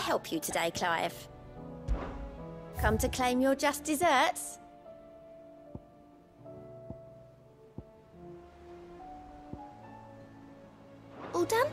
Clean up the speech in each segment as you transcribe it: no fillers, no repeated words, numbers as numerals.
help you today, Clive? Come to claim your just desserts? All done?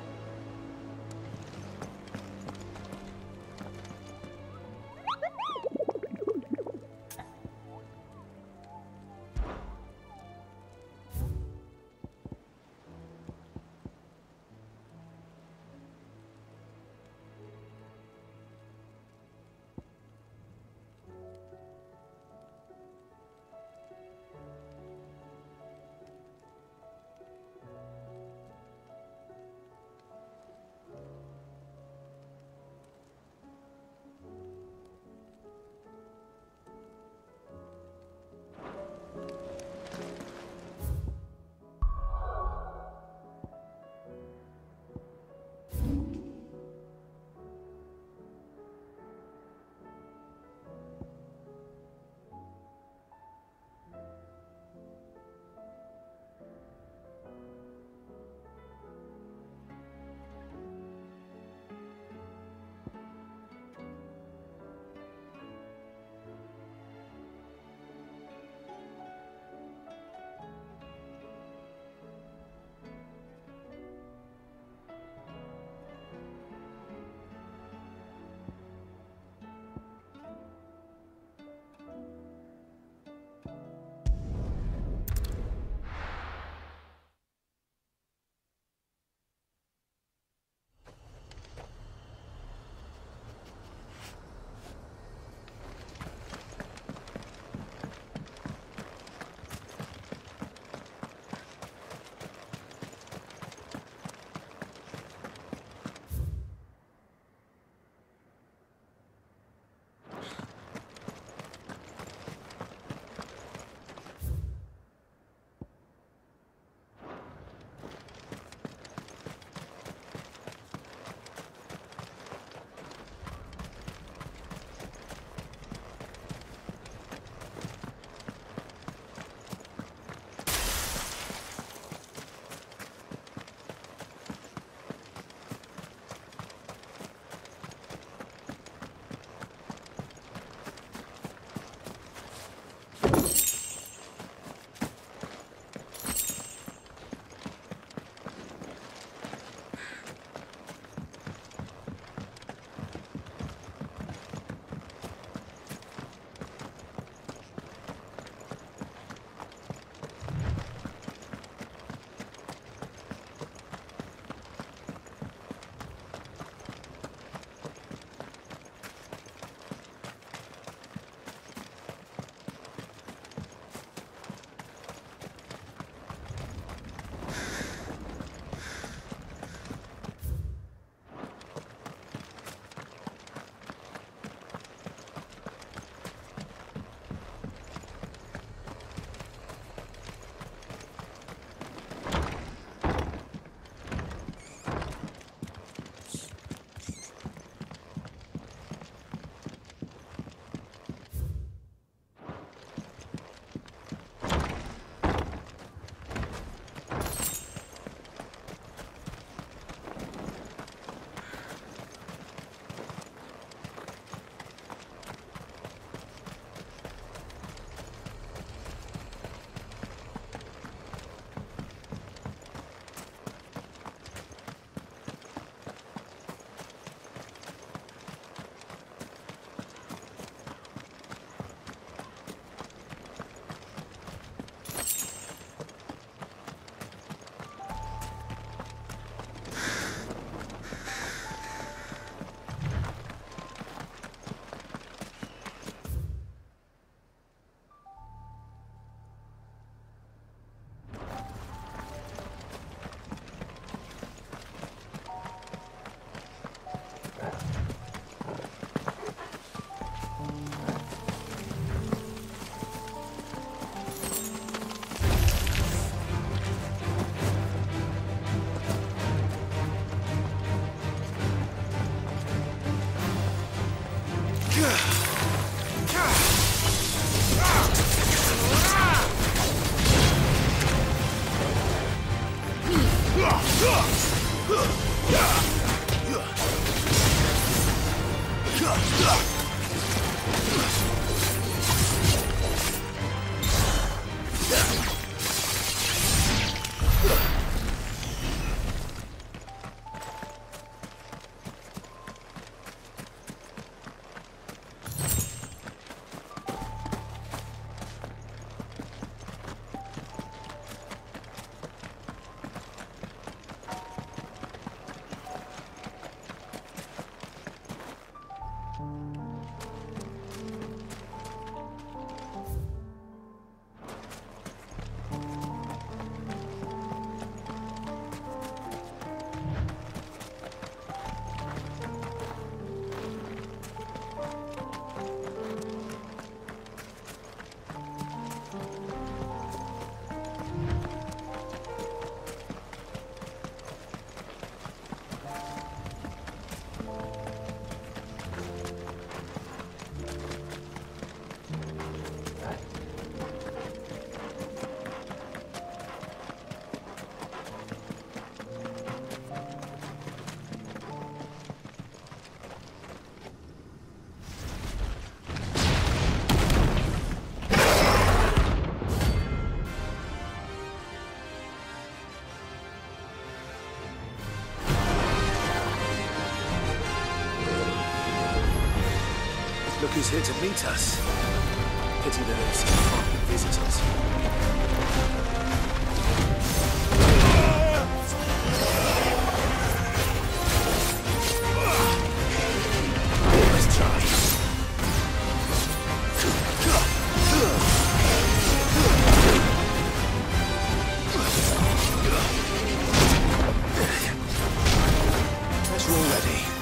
Look who's here to meet us. Pity those parking visitors. Let's try. That's all ready.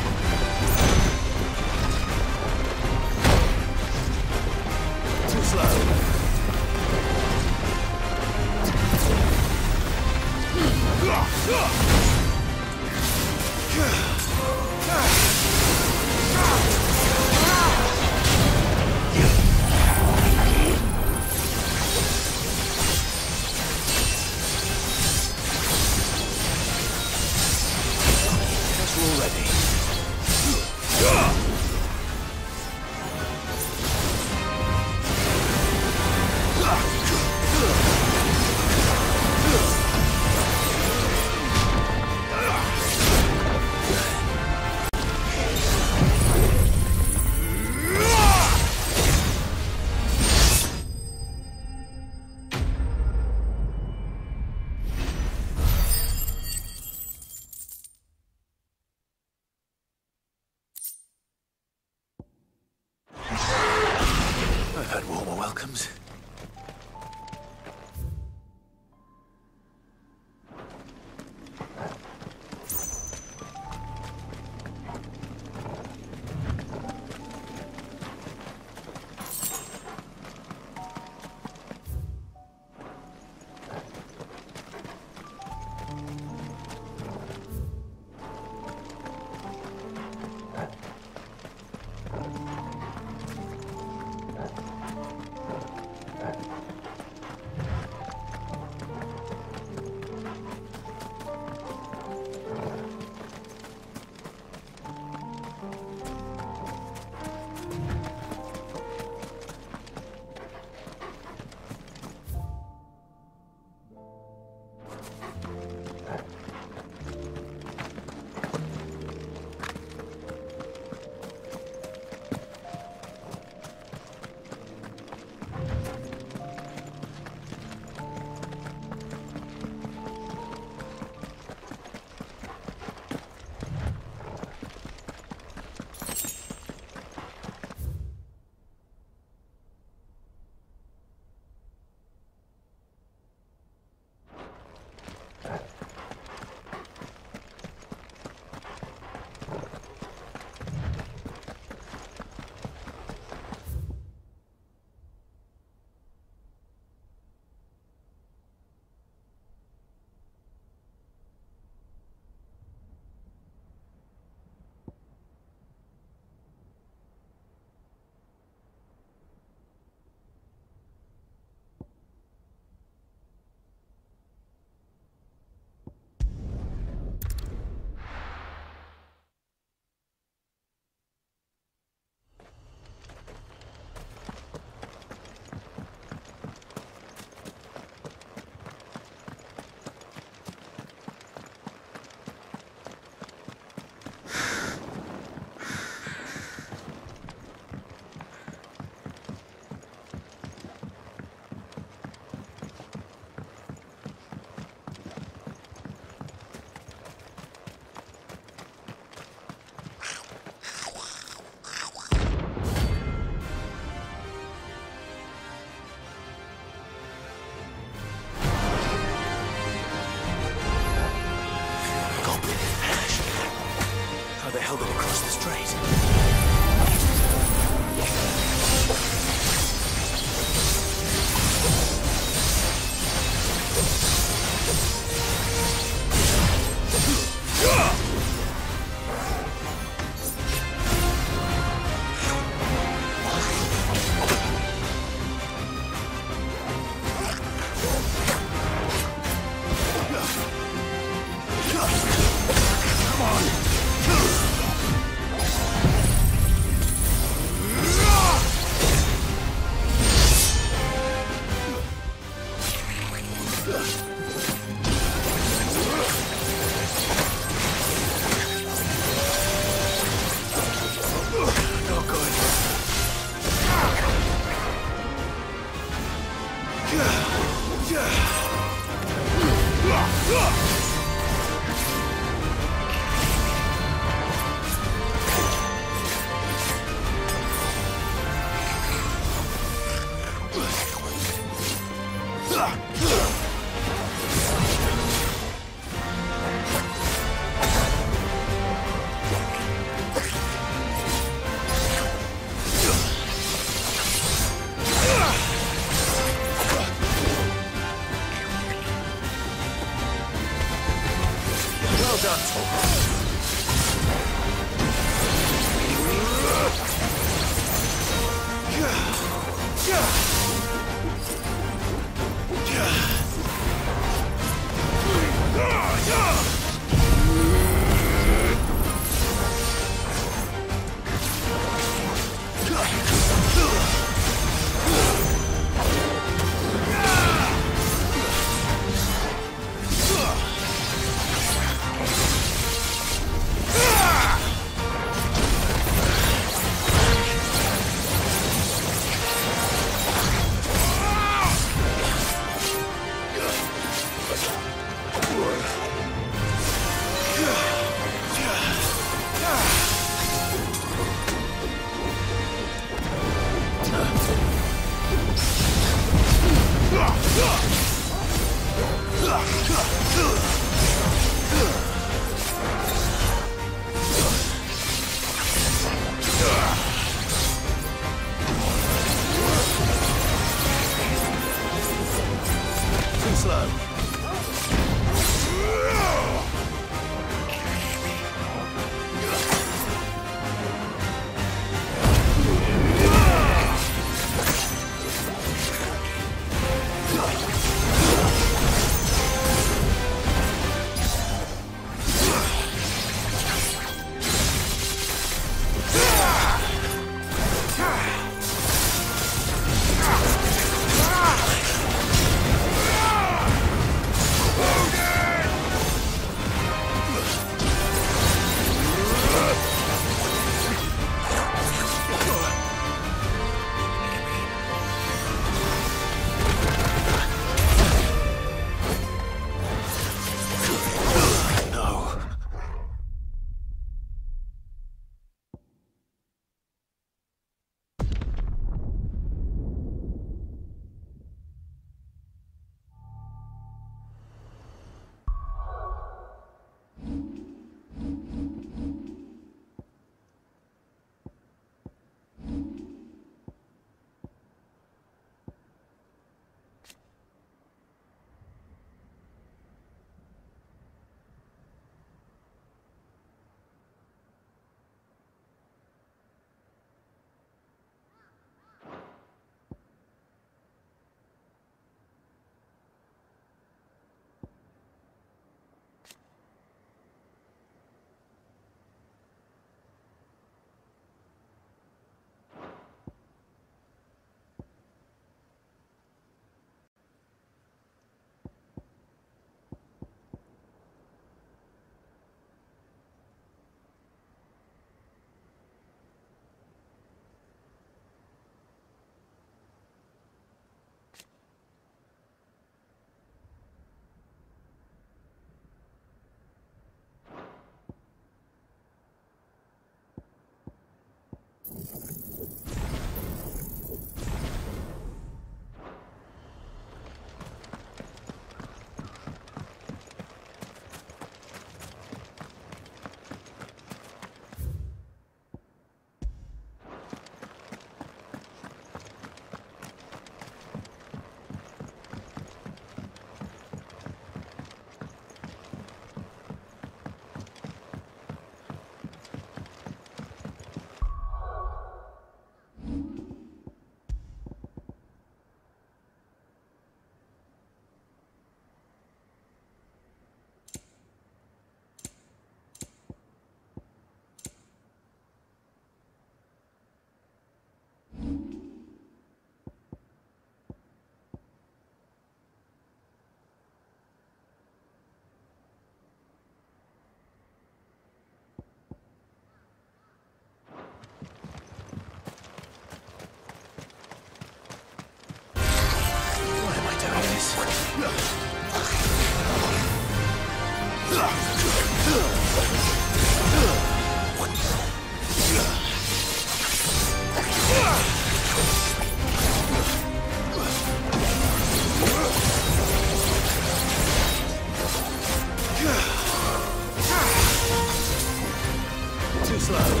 Too slow.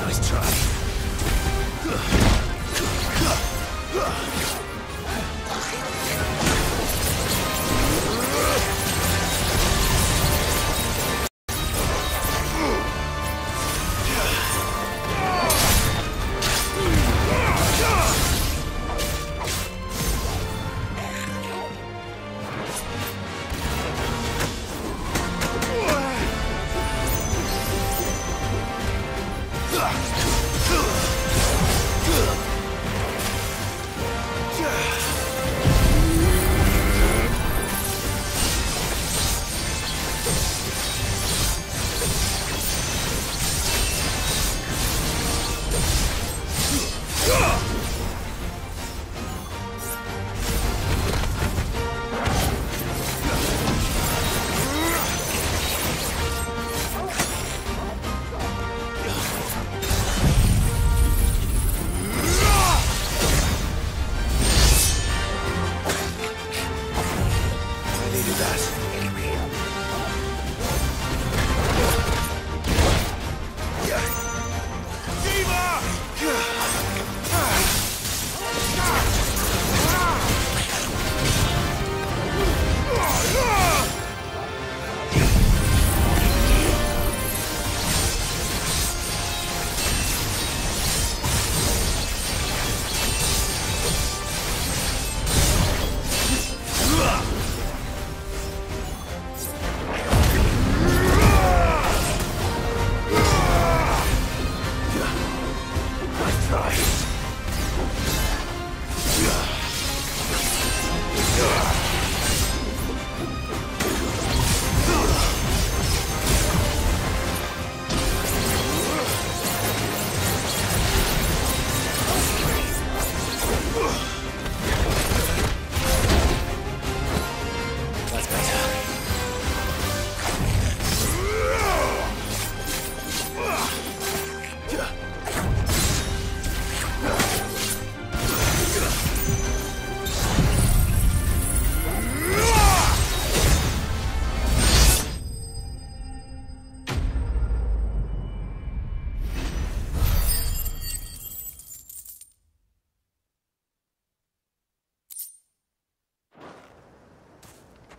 Nice try.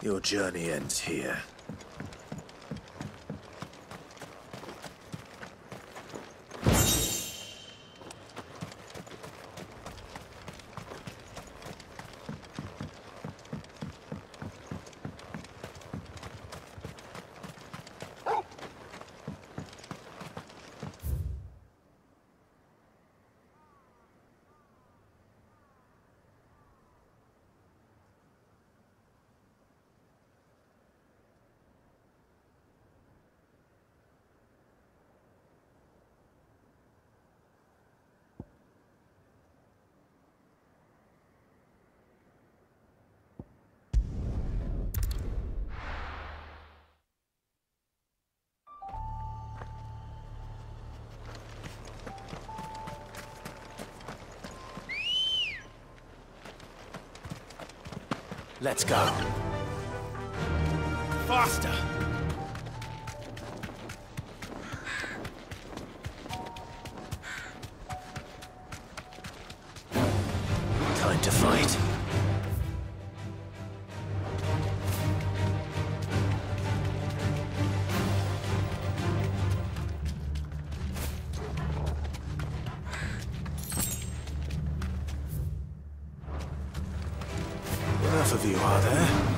Your journey ends here. Let's go. Faster! Time to fight. Enough of you, are there?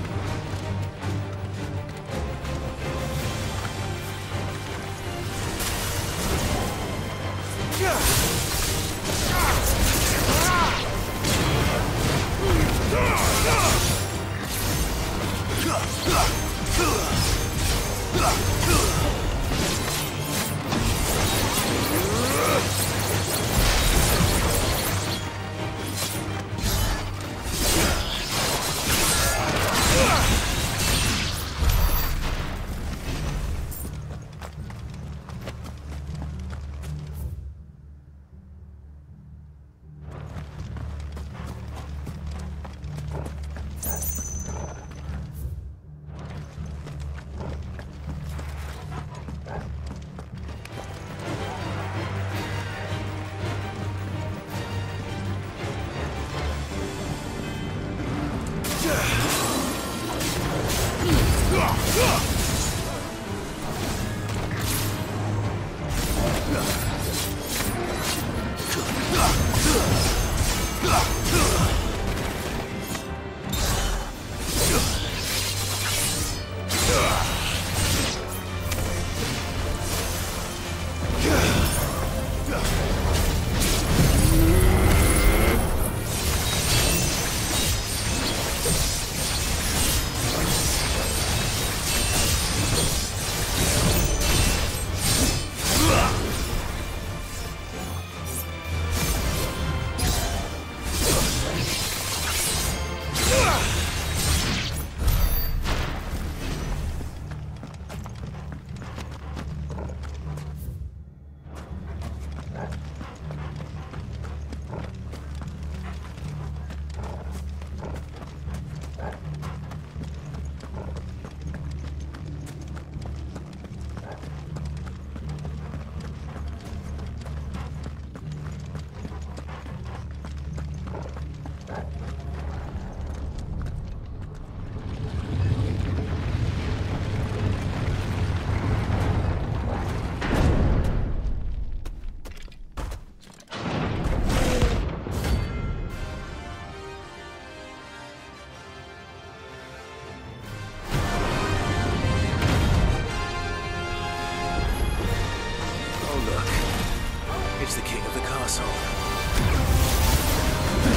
is the king of the castle.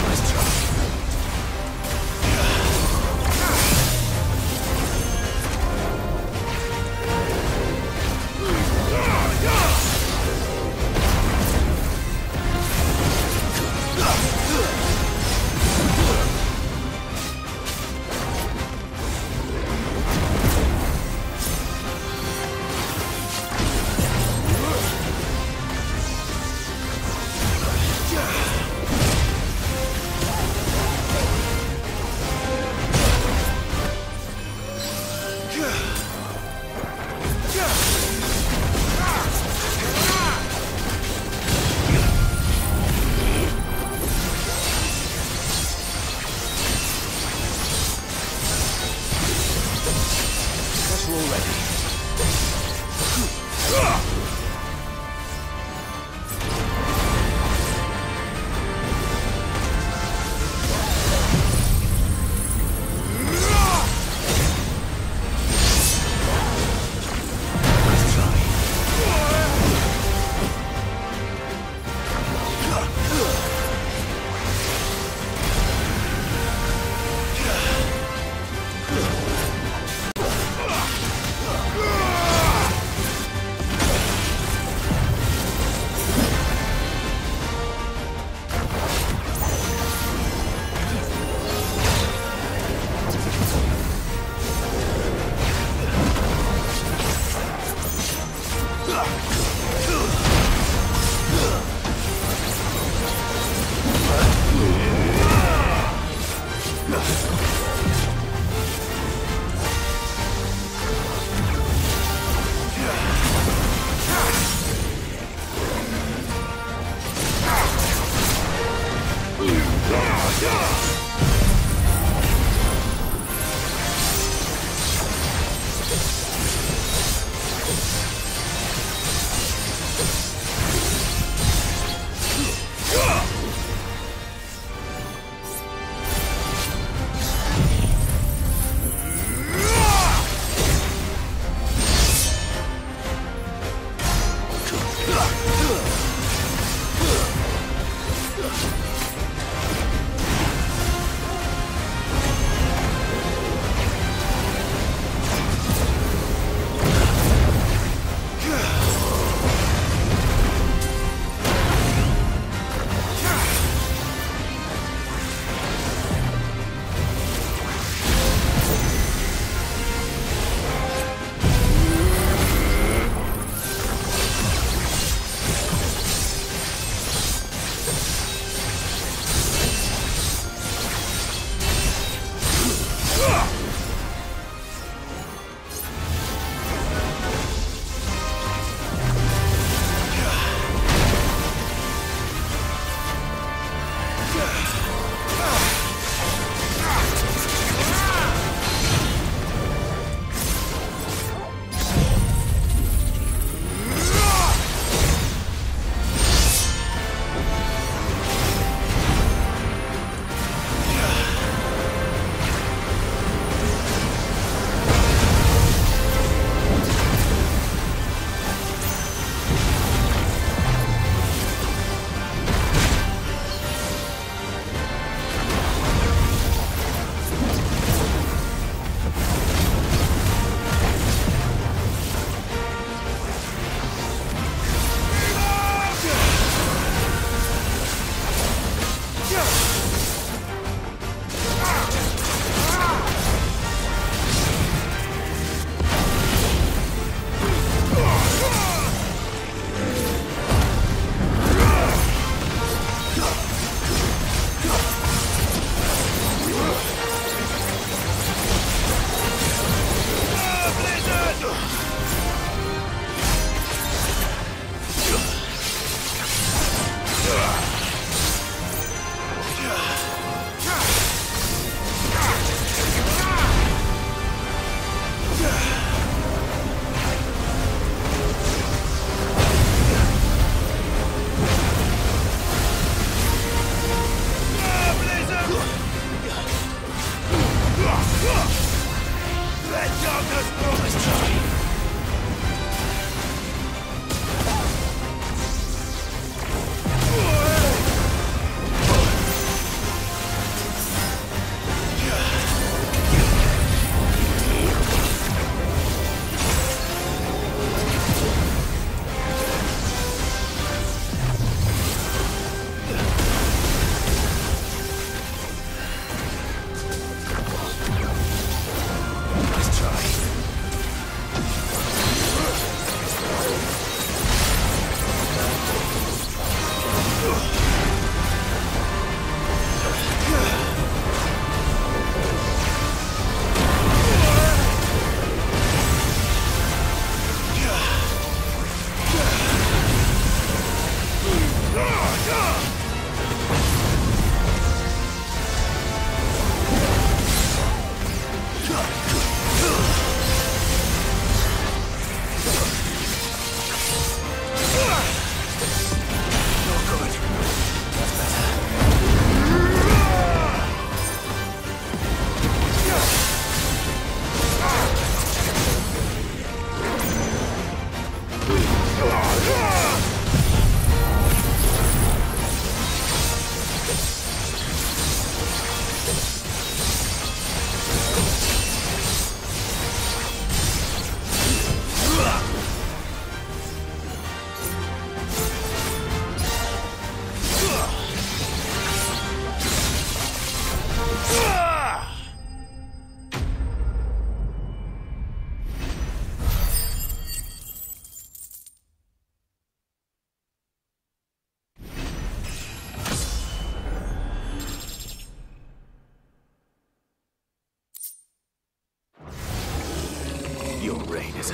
Let's try.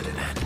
at an end.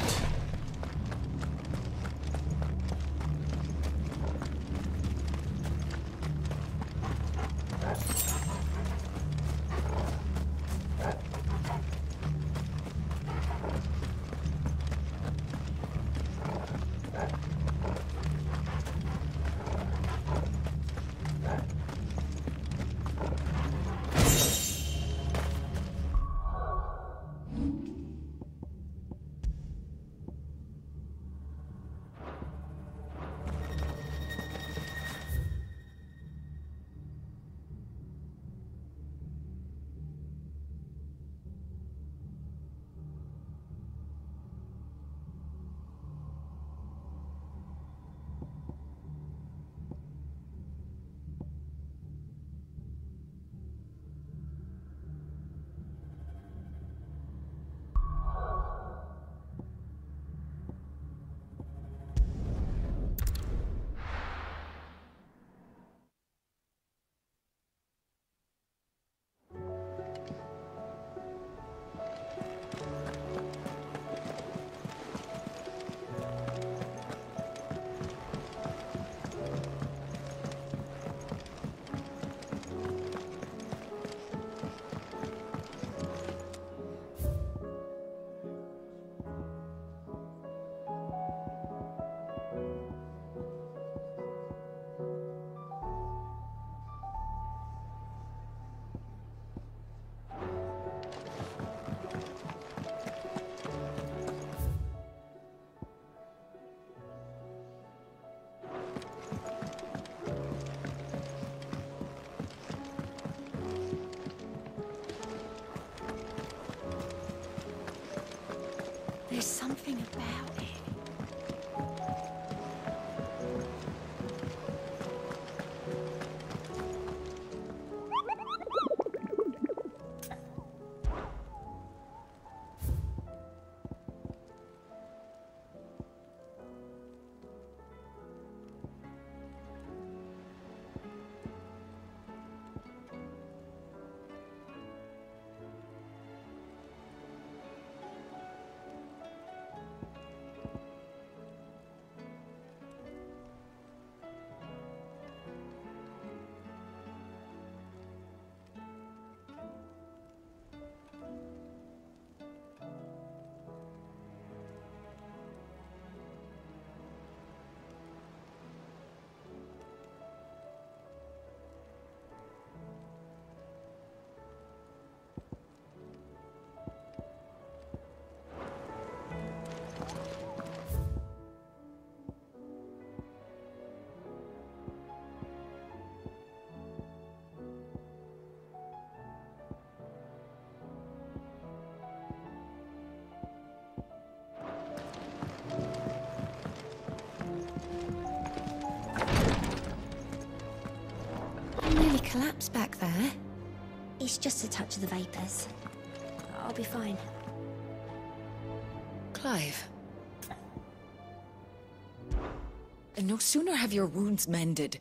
There's something about it. Nearly collapsed back there. It's just a touch of the vapors. I'll be fine. Clive. And no sooner have your wounds mended.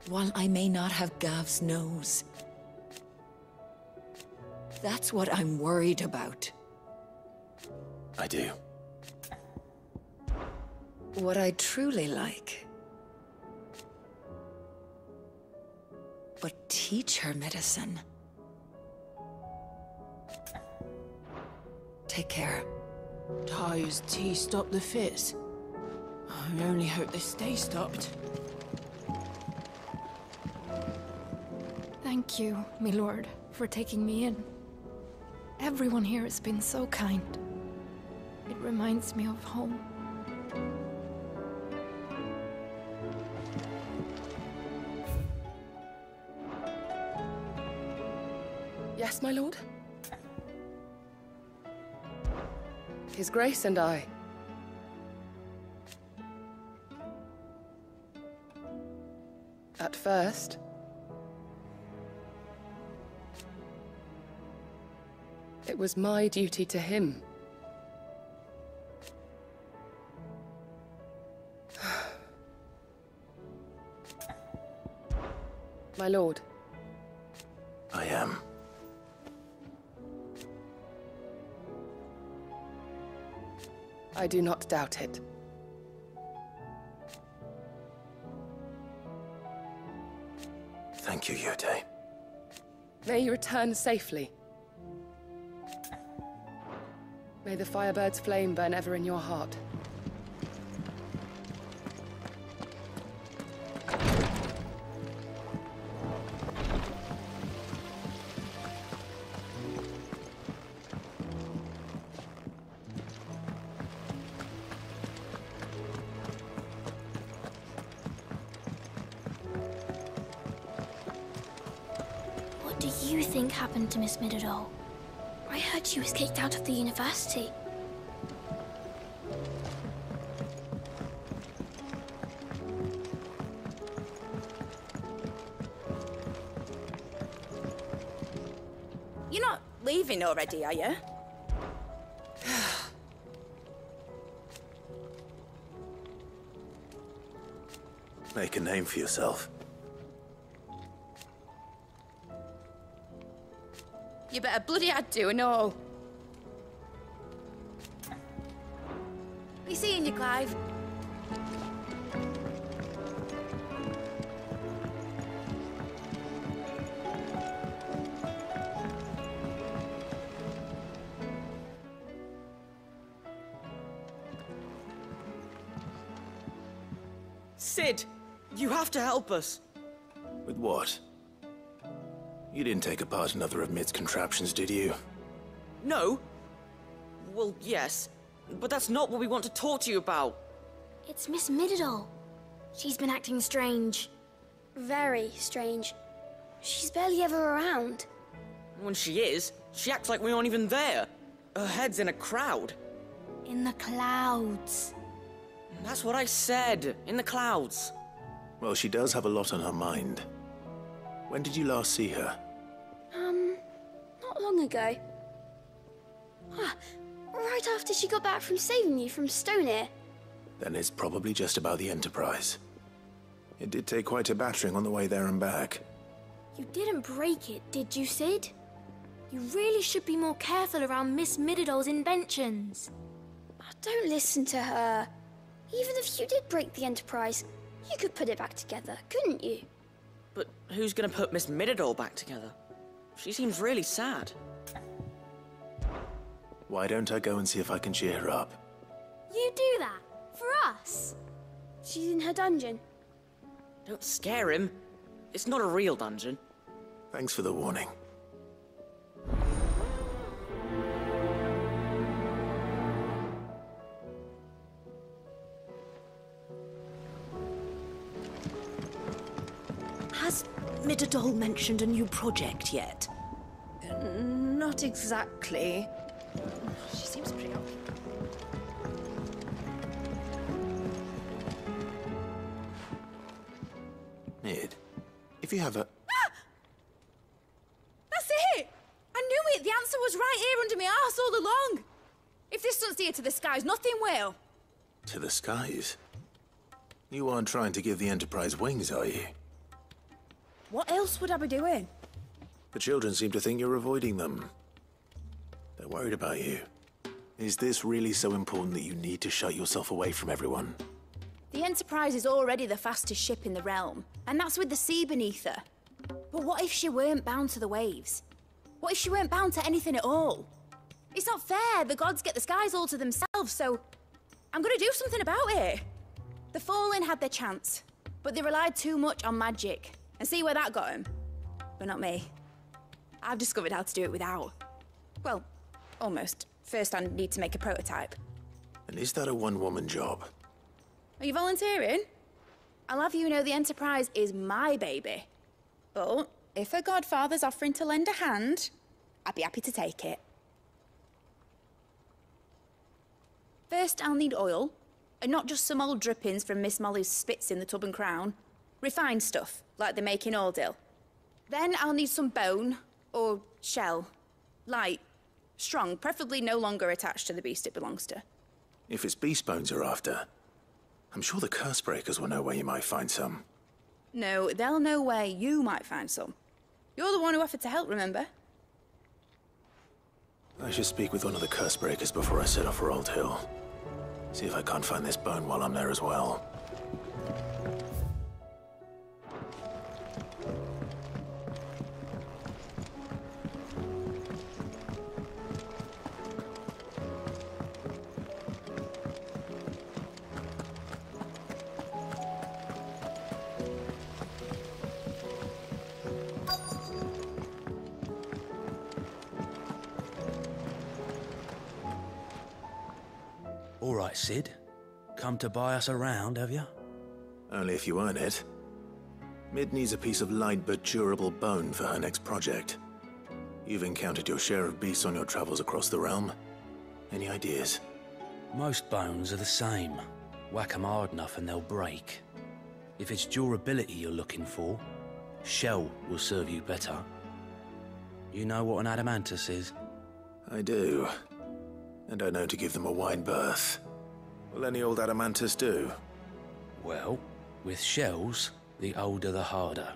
While I may not have Gav's nose, that's what I'm worried about. I do. What I truly like. But teach her medicine. Take care. Ty's tea stopped the fits. I only hope they stay stopped. Thank you, my lord, for taking me in. Everyone here has been so kind. It reminds me of home. Yes, my lord? His Grace and I. At first, it was my duty to him. My lord. I am. I do not doubt it. Thank you, Yote. May you return safely. May the Firebird's flame burn ever in your heart. What do you think happened to Miss Midadol? I heard she was kicked out of the university. You're not leaving already, are you? Make a name for yourself. You better bloody had to and all. Be seeing you, Clive. Sid, you have to help us. With what? You didn't take apart another of Mid's contraptions, did you? No. Well, yes. But that's not what we want to talk to you about. It's Miss Midadol. She's been acting strange. Very strange. She's barely ever around. When she is, she acts like we aren't even there. Her head's in a crowd. In the clouds. That's what I said. In the clouds. Well, she does have a lot on her mind. When did you last see her? Not long ago. Ah, right after she got back from saving you from Stonehenge. Then it's probably just about the Enterprise. It did take quite a battering on the way there and back. You didn't break it, did you, Sid? You really should be more careful around Miss Midadol's inventions. Oh, don't listen to her. Even if you did break the Enterprise, you could put it back together, couldn't you? But who's gonna put Miss Midadol back together? She seems really sad. Why don't I go and see if I can cheer her up? You do that? For us? She's in her dungeon. Don't scare him. It's not a real dungeon. Thanks for the warning. Has Midadol mentioned a new project yet? Not exactly. She seems pretty occupied. Mid, if you have a... That's it! I knew it! The answer was right here under my arse all along! If this doesn't steer to the skies, nothing will. To the skies? You aren't trying to give the Enterprise wings, are you? What else would I be doing? The children seem to think you're avoiding them. They're worried about you. Is this really so important that you need to shut yourself away from everyone? The Enterprise is already the fastest ship in the realm, and that's with the sea beneath her. But what if she weren't bound to the waves? What if she weren't bound to anything at all? It's not fair. The gods get the skies all to themselves, so I'm gonna do something about it. The Fallen had their chance, but they relied too much on magic. And see where that got them? But not me. I've discovered how to do it without. Well, almost. First I need to make a prototype. And is that a one-woman job? Are you volunteering? I'll have you know the Enterprise is my baby. But if a godfather's offering to lend a hand, I'd be happy to take it. First, I'll need oil, and not just some old drippings from Miss Molly's spits in the Tub and Crown. Refined stuff, like they make in Ordill. Then I'll need some bone, or shell. Light, strong, preferably no longer attached to the beast it belongs to. If it's beast bones you're after, I'm sure the Curse Breakers will know where you might find some. No, they'll know where you might find some. You're the one who offered to help, remember? I should speak with one of the curse breakers before I set off for Old Hill. See if I can't find this bone while I'm there as well. All right, Sid. Come to buy us around, have you? Only if you earn it. Mid needs a piece of light but durable bone for her next project. You've encountered your share of beasts on your travels across the realm. Any ideas? Most bones are the same. Whack 'em hard enough and they'll break. If it's durability you're looking for, shell will serve you better. You know what an adamantus is? I do. And I know to give them a wide berth. Will any old adamantus do? Well, with shells, the older the harder.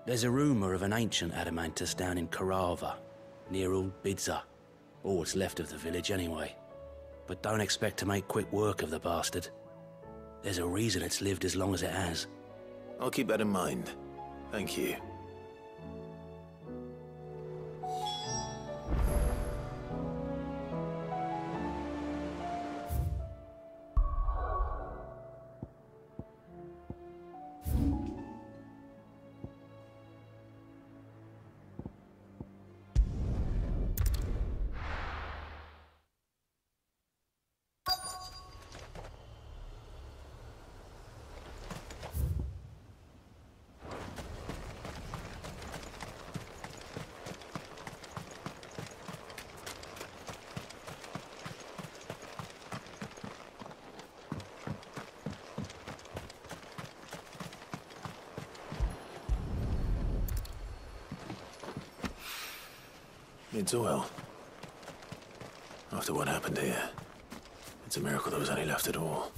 There's a rumour of an ancient adamantus down in Karava, near Old Bidza. Or what's left of the village anyway. But don't expect to make quick work of the bastard. There's a reason it's lived as long as it has. I'll keep that in mind. Thank you. It's oil. After what happened here, it's a miracle there was any left at all.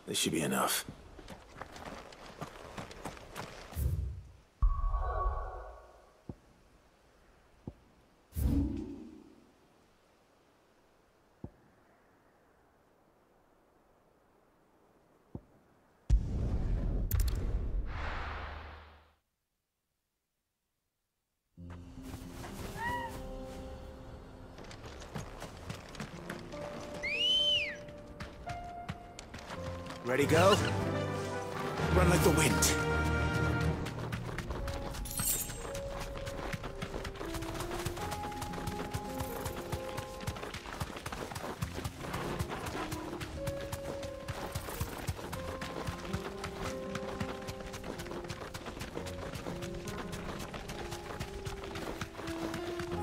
This should be enough. Ready, go? Run like the wind.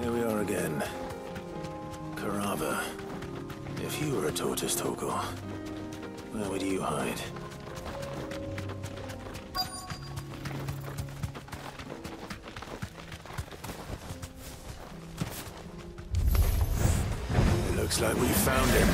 Here we are again. Karava. If you were a tortoise, Torgal, where would you hide? It looks like we found him.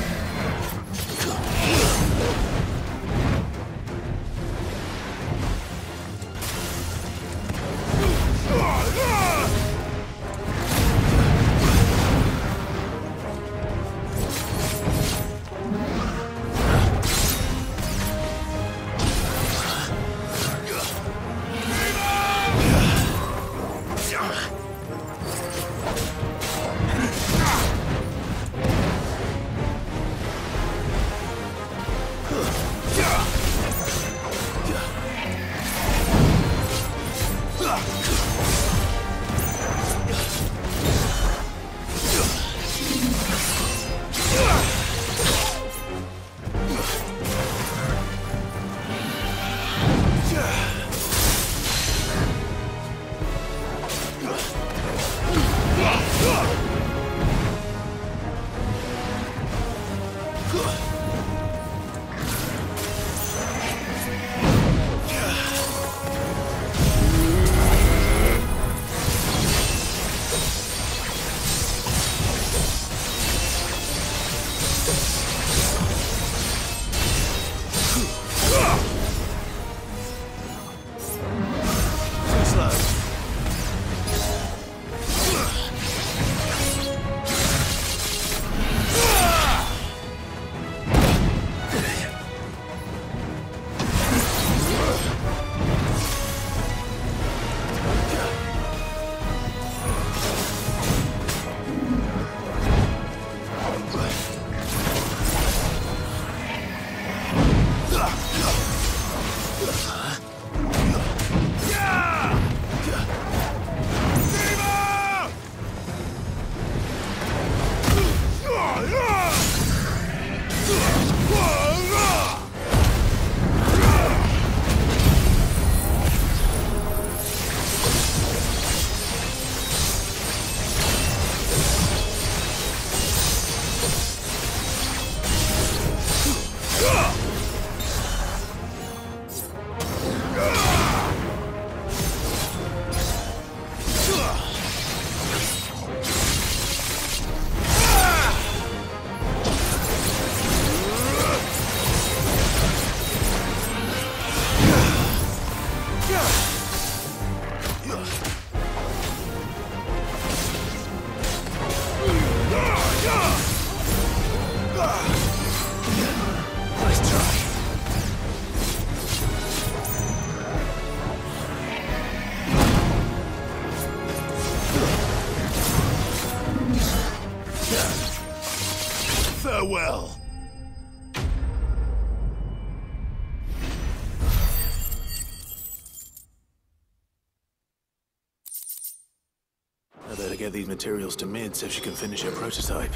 get these materials to Mid so she can finish her prototype.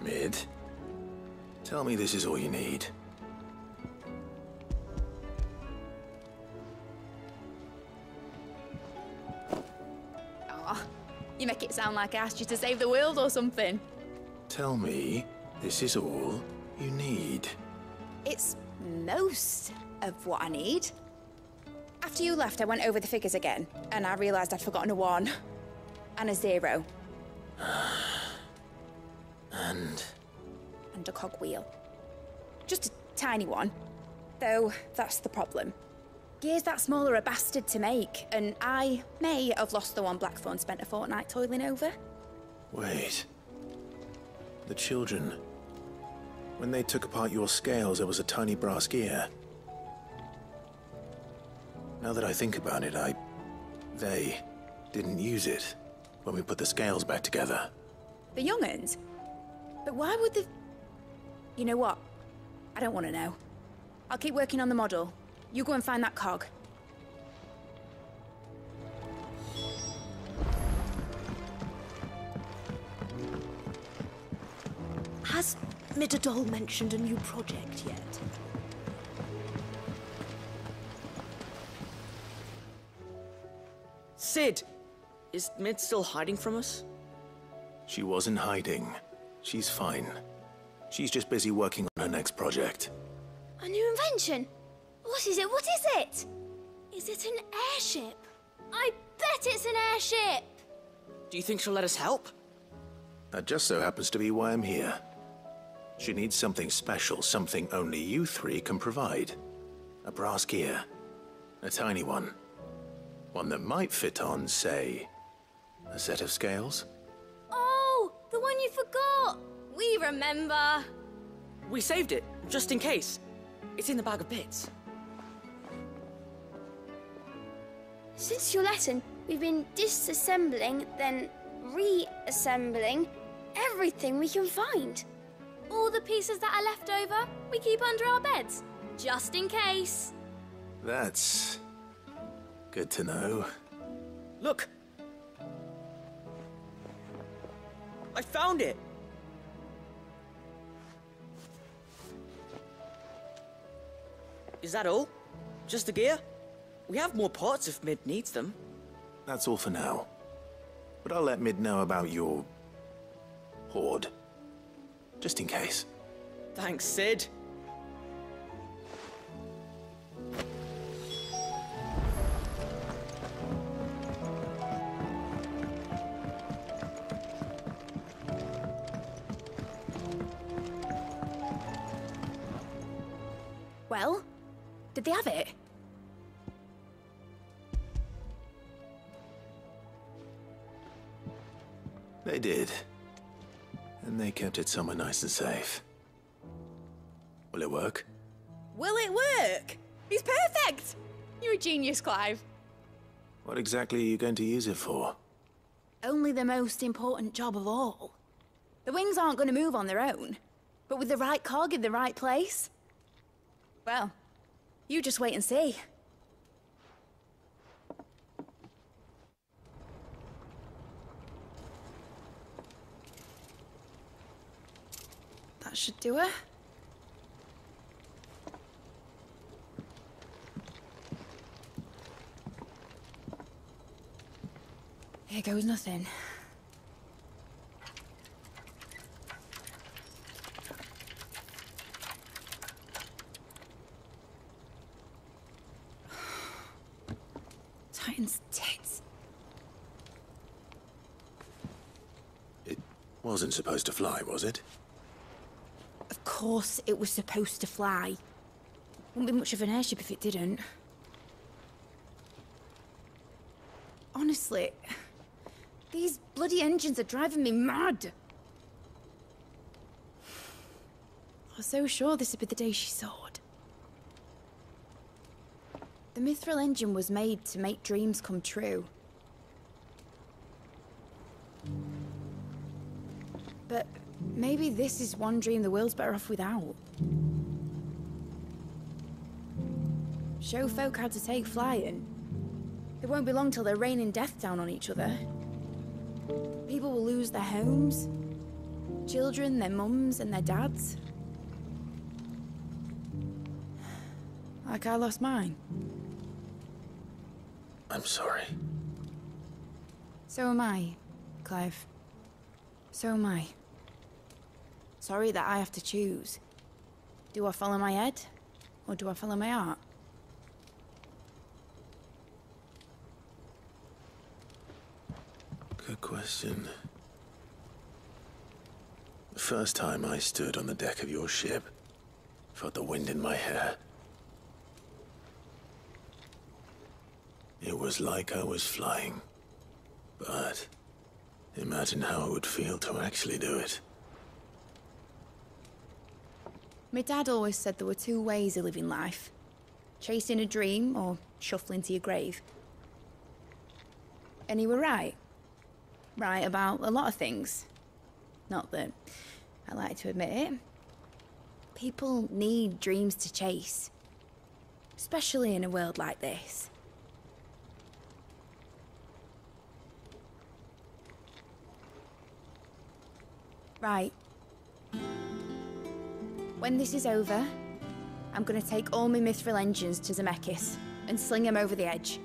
Mid, tell me this is all you need. Aw, you make it sound like I asked you to save the world or something. Tell me this is all you need. It's most of what I need. After you left, I went over the figures again, and I realised I'd forgotten a 1 and a 0. And a cogwheel. Just a tiny one. Though, that's the problem. Gears that small are a bastard to make, and I may have lost the one Blackthorn spent a fortnight toiling over. Wait. The children. When they took apart your scales, there was a tiny brass gear. Now that I think about it, they didn't use it when we put the scales back together. The young'uns? But why would the... You know what? I don't want to know. I'll keep working on the model. You go and find that cog. Has Midadol mentioned a new project yet? Sid! Is Mid still hiding from us? She wasn't hiding. She's fine. She's just busy working on her next project. A new invention? What is it? What is it? Is it an airship? I bet it's an airship! Do you think she'll let us help? That just so happens to be why I'm here. She needs something special, something only you three can provide. A brass gear. A tiny one. One that might fit on, say, a set of scales? Oh, the one you forgot! We remember! We saved it, just in case. It's in the bag of bits. Since your lesson, we've been disassembling, then reassembling everything we can find. All the pieces that are left over, we keep under our beds, just in case. That's good to know. Look! I found it! Is that all? Just the gear? We have more parts if Mid needs them. That's all for now. But I'll let Mid know about your hoard. Just in case. Thanks, Sid. Well, did they have it? They did. And they kept it somewhere nice and safe. Will it work? Will it work? It's perfect! You're a genius, Clive. What exactly are you going to use it for? Only the most important job of all. The wings aren't going to move on their own. But with the right cog in the right place... Well, you just wait and see. That should do it. Here goes nothing. Titan's tits. It wasn't supposed to fly, was it? Of course it was supposed to fly. Wouldn't be much of an airship if it didn't. Honestly, these bloody engines are driving me mad. I was so sure this would be the day she soared. The Mithril engine was made to make dreams come true. But maybe this is one dream the world's better off without. Show folk how to take flying. It won't be long till they're raining death down on each other. People will lose their homes. Children, their mums and their dads. Like I lost mine. I'm sorry. So am I, Clive. So am I. Sorry that I have to choose. Do I follow my head, or do I follow my heart? Good question. The first time I stood on the deck of your ship, felt the wind in my hair. It was like I was flying. But imagine how it would feel to actually do it. My dad always said there were two ways of living life. Chasing a dream or shuffling to your grave. And he were right. Right about a lot of things. Not that I like to admit it. People need dreams to chase. Especially in a world like this. Right. When this is over, I'm gonna take all my Mithril engines to Zemeckis and sling them over the edge.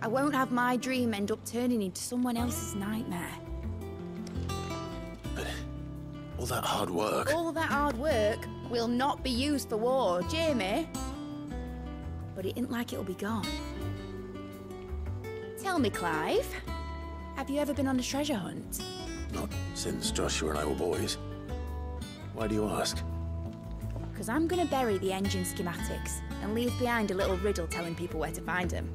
I won't have my dream end up turning into someone else's nightmare. But all that hard work... All that hard work will not be used for war, Jamie. But it ain't like it'll be gone. Tell me, Clive, have you ever been on a treasure hunt? Not since Joshua and I were boys. Why do you ask? Because I'm gonna bury the engine schematics and leave behind a little riddle telling people where to find them.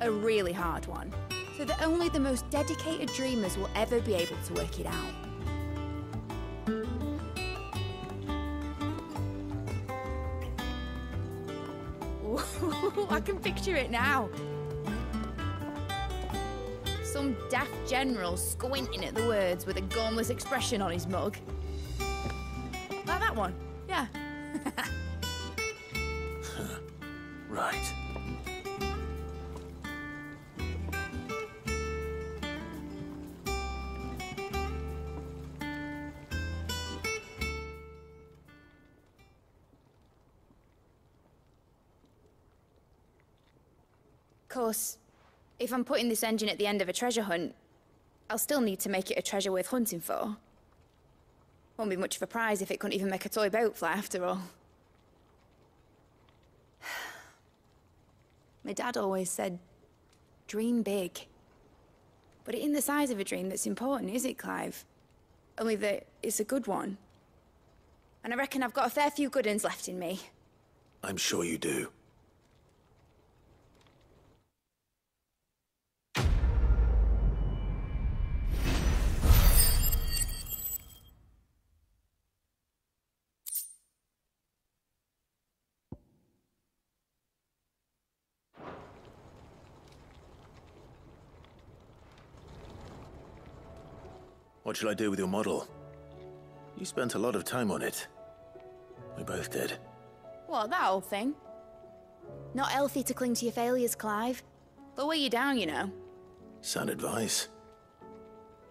A really hard one, so that only the most dedicated dreamers will ever be able to work it out. Ooh, I can picture it now. Some daft general squinting at the words with a gormless expression on his mug. Like that one, yeah. Right. Of course, if I'm putting this engine at the end of a treasure hunt, I'll still need to make it a treasure worth hunting for. Won't be much of a prize if it couldn't even make a toy boat fly after all. My dad always said, dream big. But it ain't the size of a dream that's important, is it, Clive? Only that it's a good one. And I reckon I've got a fair few good uns left in me. I'm sure you do. What shall I do with your model? You spent a lot of time on it. We both did. What, that old thing? Not healthy to cling to your failures, Clive. They'll weigh you down, you know. Sound advice.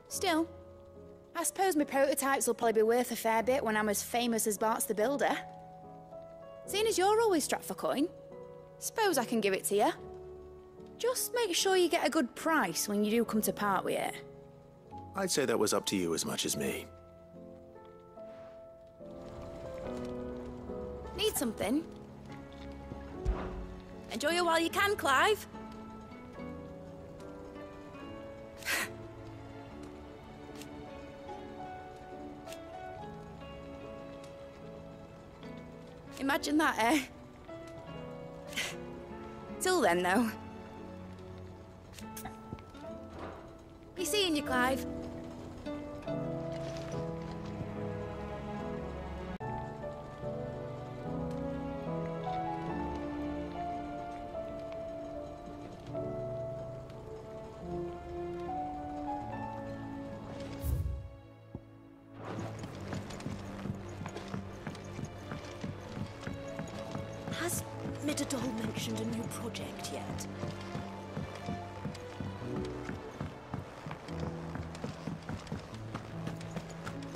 Still, I suppose my prototypes will probably be worth a fair bit when I'm as famous as Bart's the Builder. Seeing as you're always strapped for coin, suppose I can give it to you. Just make sure you get a good price when you do come to part with it. I'd say that was up to you as much as me. Need something? Enjoy it while you can, Clive. Imagine that, eh? Till then, though. Be seeing you, Clive. Has Midadol mentioned a new project yet?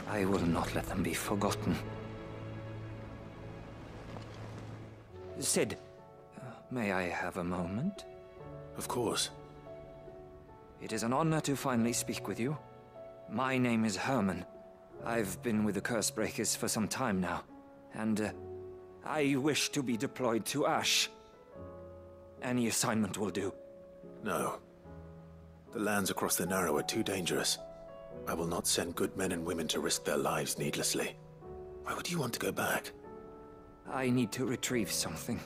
I will not let them be forgotten. Sid, may I have a moment? Of course. It is an honor to finally speak with you. My name is Herman. I've been with the Cursebreakers for some time now, and I wish to be deployed to Ash. Any assignment will do. No. The lands across the Narrow are too dangerous. I will not send good men and women to risk their lives needlessly. Why would you want to go back? I need to retrieve something.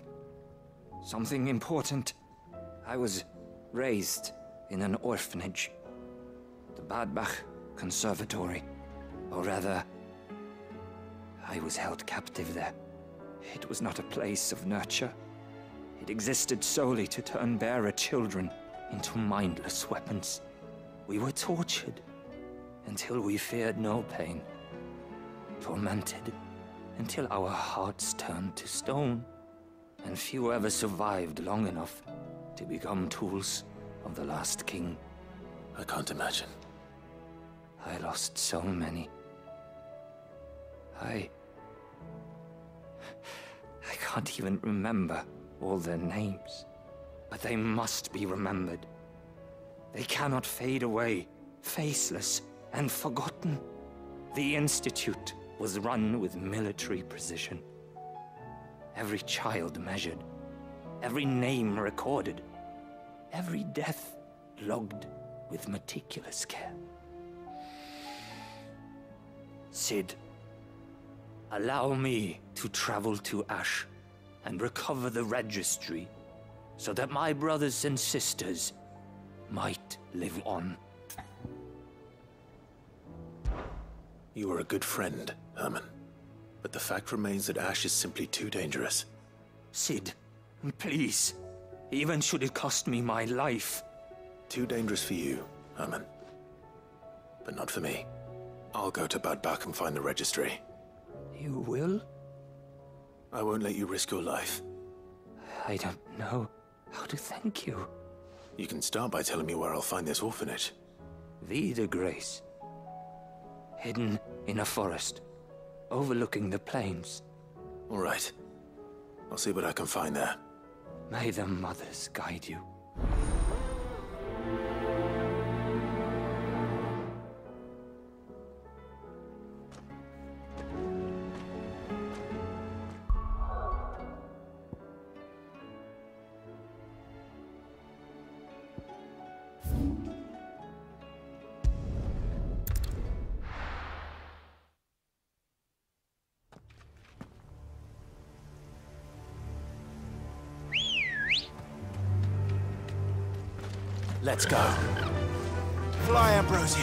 Something important. I was raised in an orphanage. The Badbach Conservatory. Or rather, I was held captive there. It was not a place of nurture. It existed solely to turn bearer children into mindless weapons. We were tortured until we feared no pain. Tormented until our hearts turned to stone. And few ever survived long enough to become tools of the last king. I can't imagine. I lost so many. I can't even remember all their names. But they must be remembered. They cannot fade away, faceless and forgotten. The Institute was run with military precision. Every child measured, every name recorded, every death logged with meticulous care. Sid, allow me to travel to Ash and recover the registry so that my brothers and sisters might live on. You were a good friend, Herman. But the fact remains that Ash is simply too dangerous. Sid, please. Even should it cost me my life. Too dangerous for you, Herman. But not for me. I'll go to Bad Bach and find the registry. You will? I won't let you risk your life. I don't know how to thank you. You can start by telling me where I'll find this orphanage. Vida Grace. Hidden in a forest, overlooking the plains. All right. I'll see what I can find there. May the mothers guide you. Let's go. Fly, Ambrosia.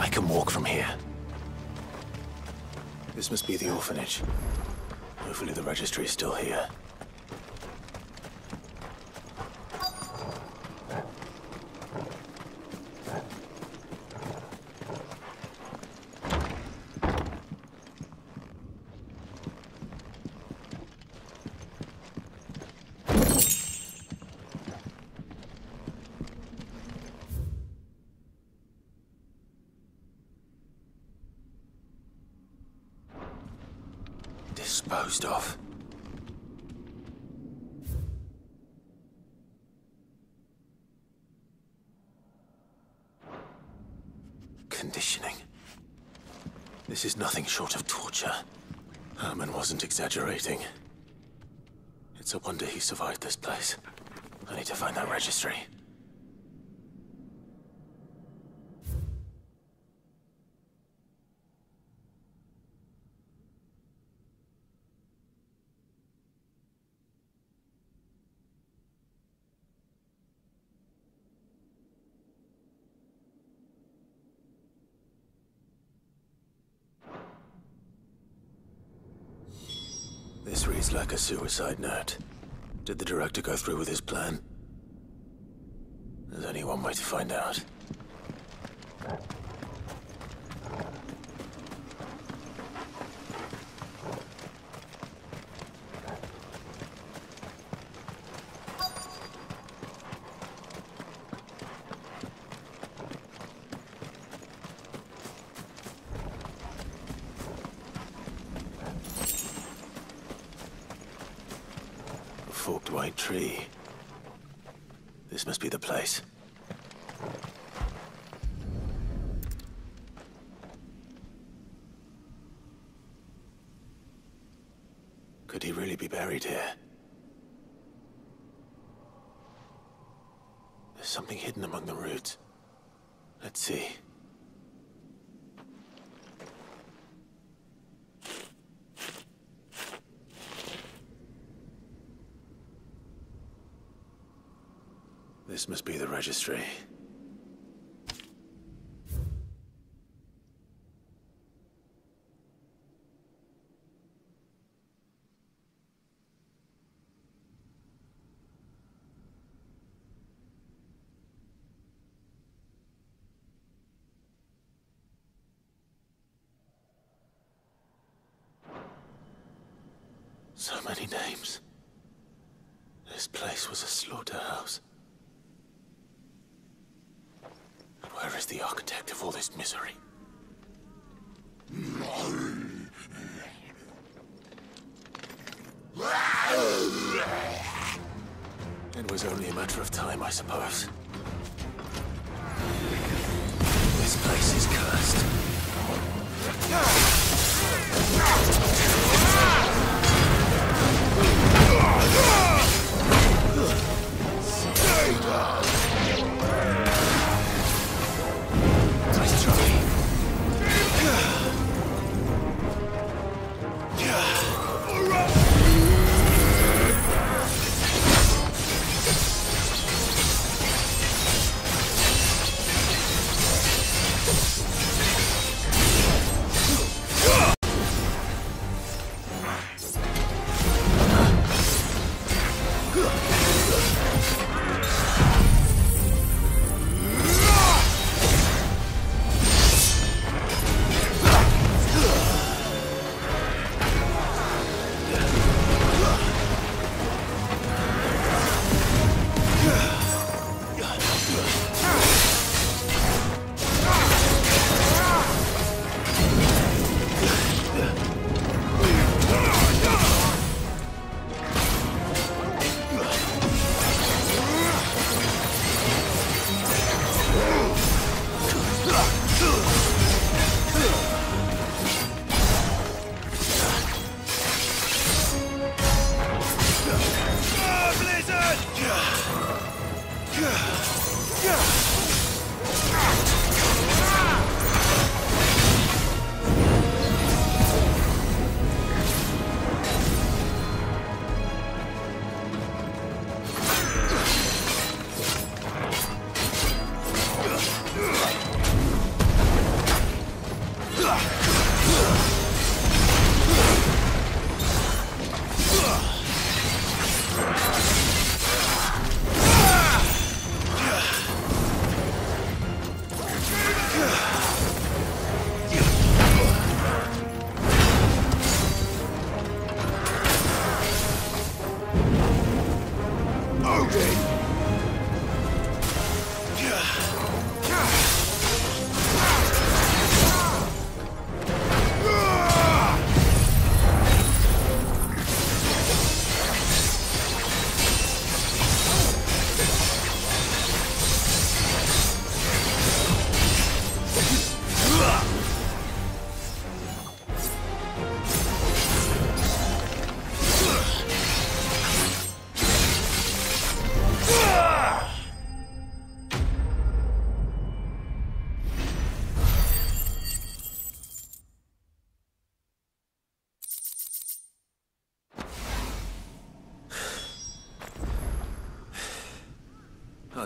I can walk from here. This must be the orphanage. Hopefully the registry is still here. Disposed of. Conditioning. This is nothing short of torture. Herman wasn't exaggerating. It's a wonder he survived this place. I need to find that registry. This reads like a suicide note. Did the director go through with his plan? There's only one way to find out. Forked white tree. This must be the place. Could he really be buried here? There's something hidden among the roots. Let's see. This must be the registry. So many names. This place was a slaughterhouse. Where is the architect of all this misery? It was only a matter of time, I suppose. This place is cursed. Nice try.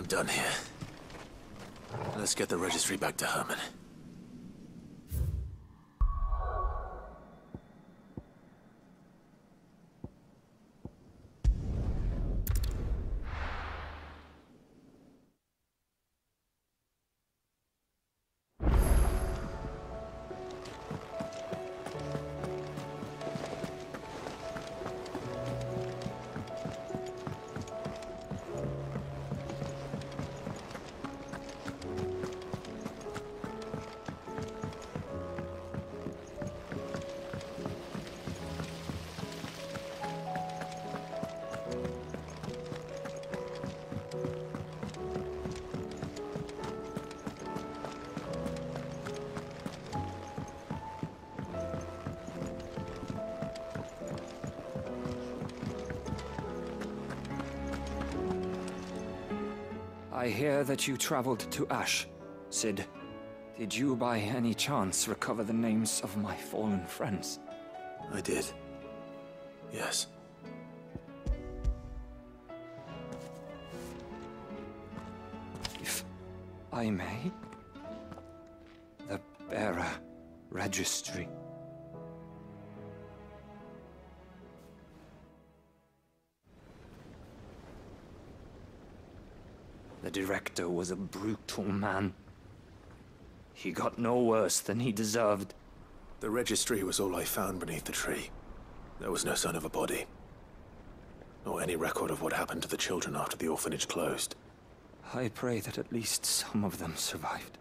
aren't done here. Let's get the registry back to Herman. I hear that you traveled to Ash. Sid, did you by any chance recover the names of my fallen friends? I did. Yes. If I may? The bearer registry. The director was a brutal man. He got no worse than he deserved. The registry was all I found beneath the tree. There was no sign of a body. Nor any record of what happened to the children after the orphanage closed. I pray that at least some of them survived.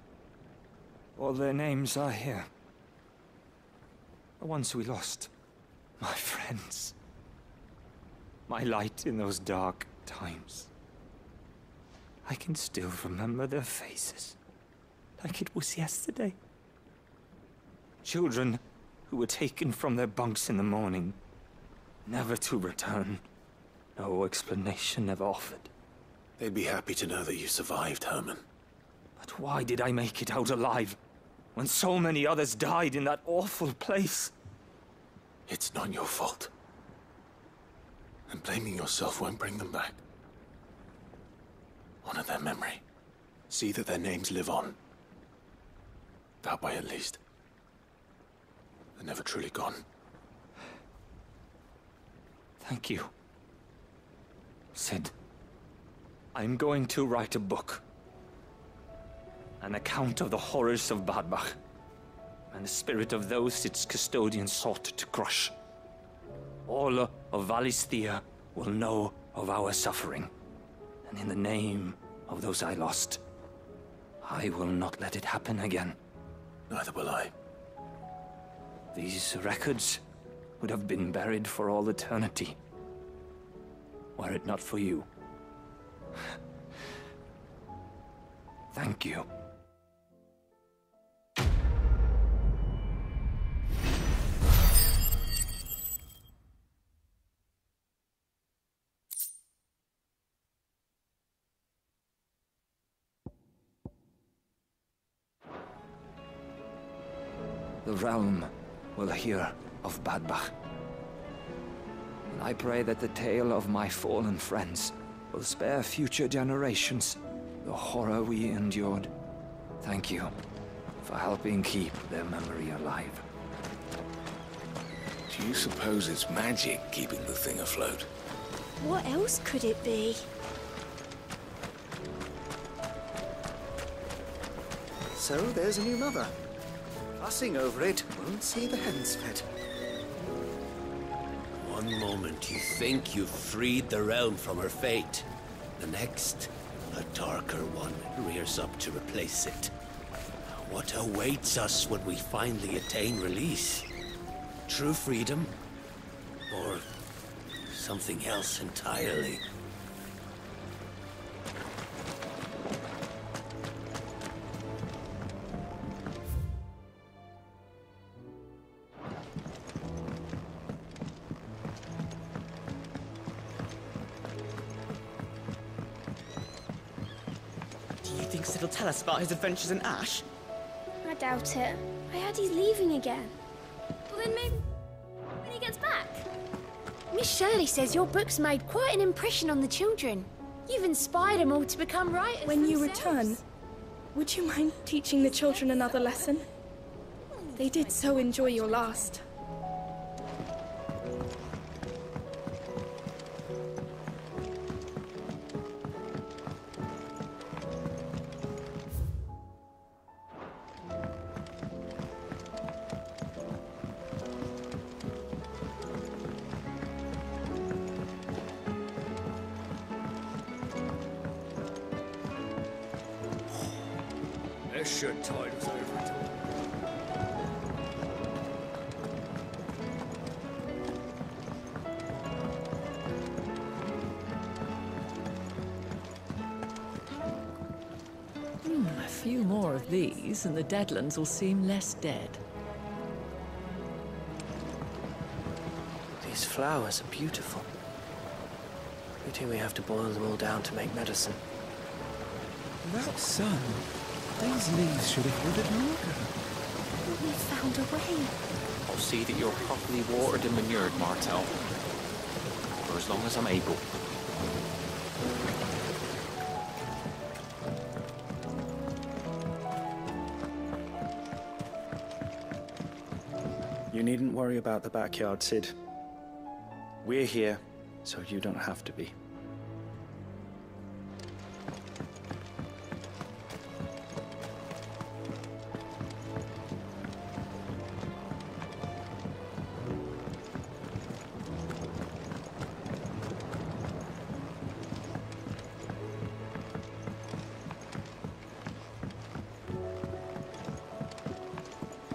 All their names are here. The ones we lost. My friends. My light in those dark times. I can still remember their faces, like it was yesterday. Children who were taken from their bunks in the morning, never to return. No explanation ever offered. They'd be happy to know that you survived, Herman. But why did I make it out alive, when so many others died in that awful place? It's not your fault. And blaming yourself won't bring them back. Honor their memory. See that their names live on. That way, at least. They're never truly gone. Thank you. Sid, I'm going to write a book. An account of the horrors of Bad Bach, and the spirit of those its custodians sought to crush. All of Valisthea will know of our suffering. And in the name of those I lost, I will not let it happen again. Neither will I. These records would have been buried for all eternity, were it not for you. Thank you. The realm will hear of Bad Bach. And I pray that the tale of my fallen friends will spare future generations the horror we endured. Thank you for helping keep their memory alive. Do you suppose it's magic keeping the thing afloat? What else could it be? So there's a new mother. Fussing over it won't see the hens fed. One moment you think you've freed the realm from her fate. The next, a darker one rears up to replace it. What awaits us when we finally attain release? True freedom? Or something else entirely? It'll tell us about his adventures in Ash? I doubt it. I heard he's leaving again. Well, then maybe when he gets back. Miss Shirley says your book's made quite an impression on the children. You've inspired them all to become writers. When you themselves. return, would you mind teaching the children another lesson? They did so enjoy your last. This should tide us over to A few more of these, and the Deadlands will seem less dead. These flowers are beautiful. You think we have to boil them all down to make medicine? That sun. These leaves should have withered long ago. But we found a way. I'll see that you're properly watered and manured, Martel. For as long as I'm able. You needn't worry about the backyard, Sid. We're here, so you don't have to be.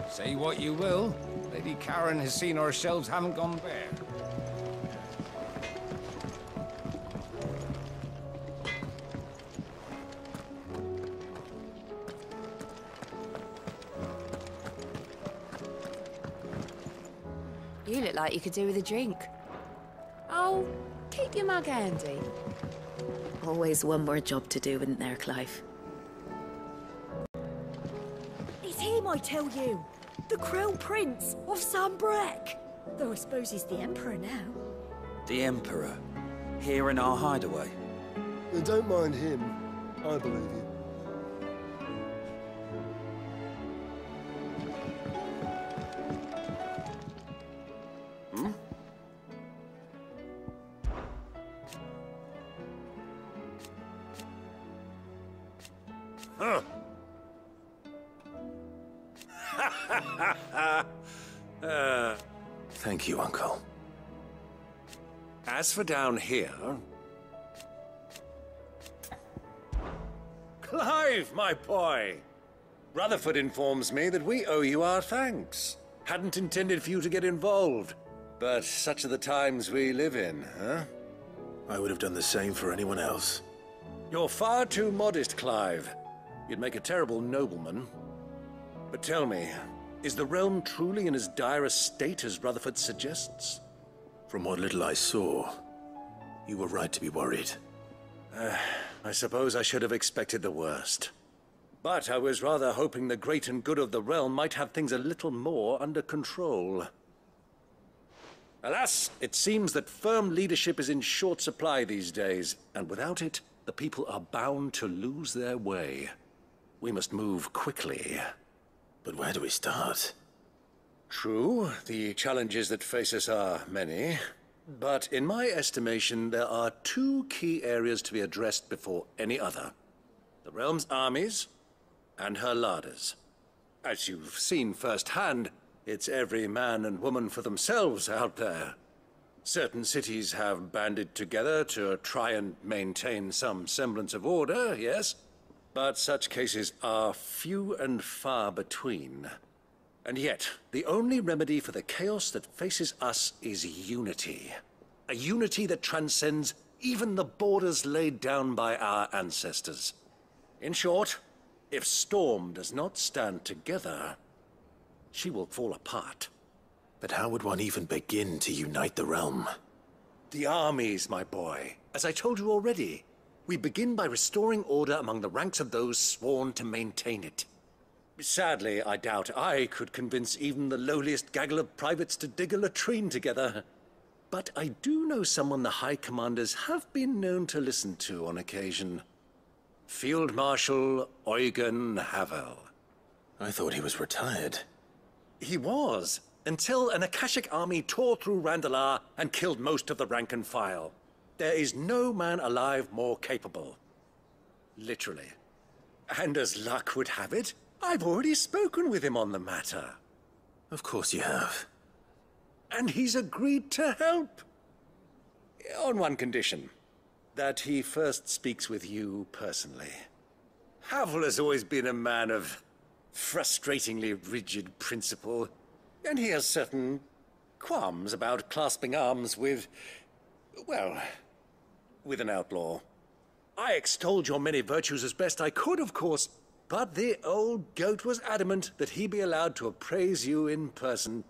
Say what you will, Lady Karen has seen our shelves haven't gone bare. You look like you could do with a drink. Oh, keep your mug handy. Always one more job to do, isn't there, Clive? It's him, I tell you. The Crown Prince of Sambrek. Though I suppose he's the Emperor now. The Emperor? Here in our hideaway? Don't mind him. I believe you. Thank you, Uncle. As for down here... Clive, my boy! Rutherford informs me that we owe you our thanks. Hadn't intended for you to get involved. But such are the times we live in, huh? I would have done the same for anyone else. You're far too modest, Clive. You'd make a terrible nobleman. But tell me, is the realm truly in as dire a state as Rutherford suggests? From what little I saw, you were right to be worried. I suppose I should have expected the worst. But I was rather hoping the great and good of the realm might have things a little more under control. Alas, it seems that firm leadership is in short supply these days, and without it, the people are bound to lose their way. We must move quickly. But where do we start? True, the challenges that face us are many. But in my estimation, there are two key areas to be addressed before any other. The realm's armies and her larders. As you've seen firsthand, it's every man and woman for themselves out there. Certain cities have banded together to try and maintain some semblance of order, yes? But such cases are few and far between. And yet, the only remedy for the chaos that faces us is unity. A unity that transcends even the borders laid down by our ancestors. In short, if Storm does not stand together, she will fall apart. But how would one even begin to unite the realm? The armies, my boy. As I told you already, we begin by restoring order among the ranks of those sworn to maintain it. Sadly, I doubt I could convince even the lowliest gaggle of privates to dig a latrine together. but I do know someone the High Commanders have been known to listen to on occasion. Field Marshal Eugen Havel. I thought he was retired. He was, until an Akashic army tore through Randalar and killed most of the rank and file. There is no man alive more capable. Literally. And as luck would have it, I've already spoken with him on the matter. Of course you have. And he's agreed to help. On one condition. That he first speaks with you personally. Havel has always been a man of frustratingly rigid principle, and he has certain qualms about clasping arms with, well, with an outlaw. I extolled your many virtues as best I could, of course, but the old goat was adamant that he be allowed to appraise you in person.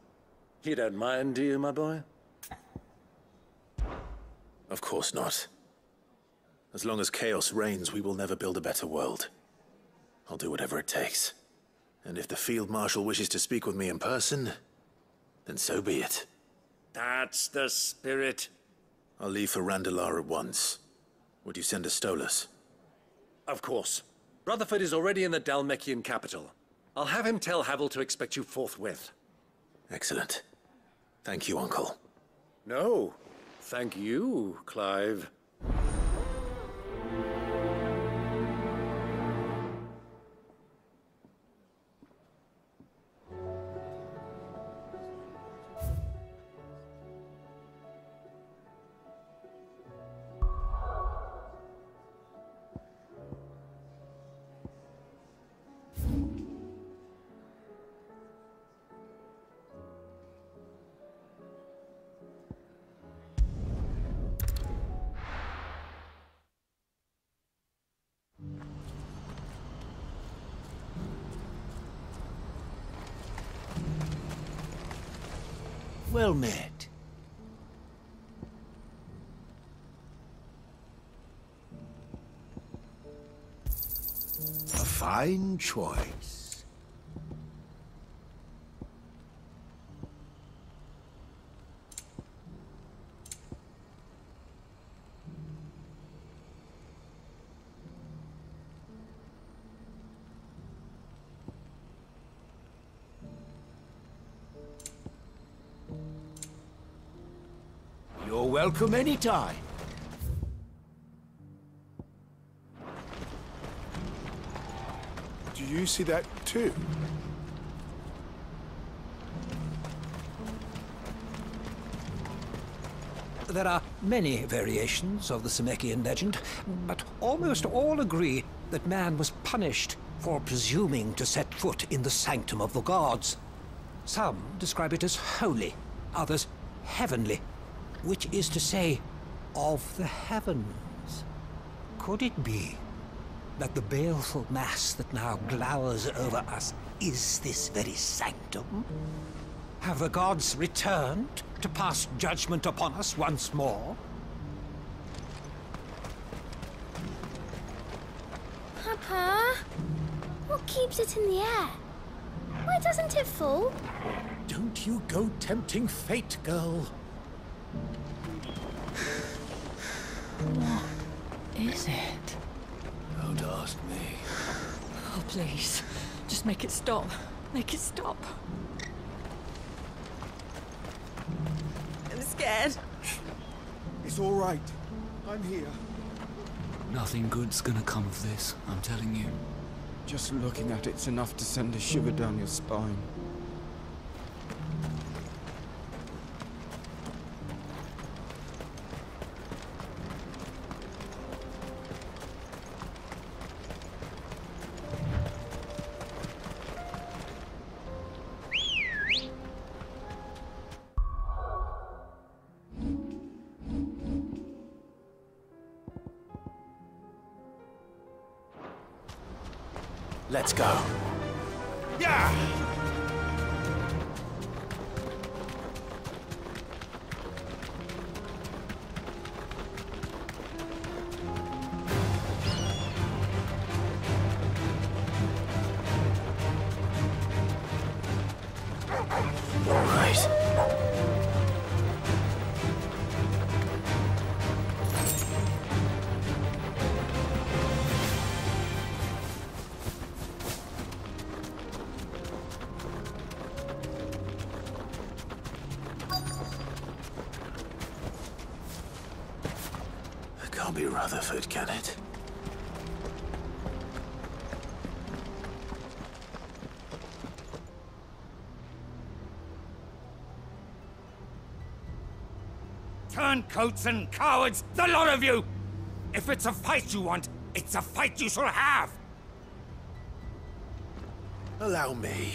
You don't mind, do you, my boy? Of course not. As long as chaos reigns, we will never build a better world. I'll do whatever it takes. And if the Field Marshal wishes to speak with me in person, then so be it. That's the spirit. I'll leave for Randalar at once. Would you send a Stolas? Of course. Rutherford is already in the Dalmekian capital. I'll have him tell Havel to expect you forthwith. Excellent. Thank you, Uncle. No. Thank you, Clive. Well met. A fine choice. You're welcome anytime. Do you see that too? There are many variations of the Semekian legend, but almost all agree that man was punished for presuming to set foot in the sanctum of the gods. Some describe it as holy, others heavenly, which is to say, of the heavens. Could it be that the baleful mass that now glowers over us is this very sanctum? Have the gods returned to pass judgment upon us once more? Papa, what keeps it in the air? Why doesn't it fall? Don't you go tempting fate, girl. What is it? Don't ask me. Oh, please. Just make it stop. Make it stop. I'm scared. It's all right. I'm here. Nothing good's gonna come of this, I'm telling you. Just looking at it's enough to send a shiver down your spine. Let's go. Yeah! All right. can't be Rutherford, can it? Turncoats and cowards, the lot of you! If it's a fight you want, it's a fight you shall have! Allow me.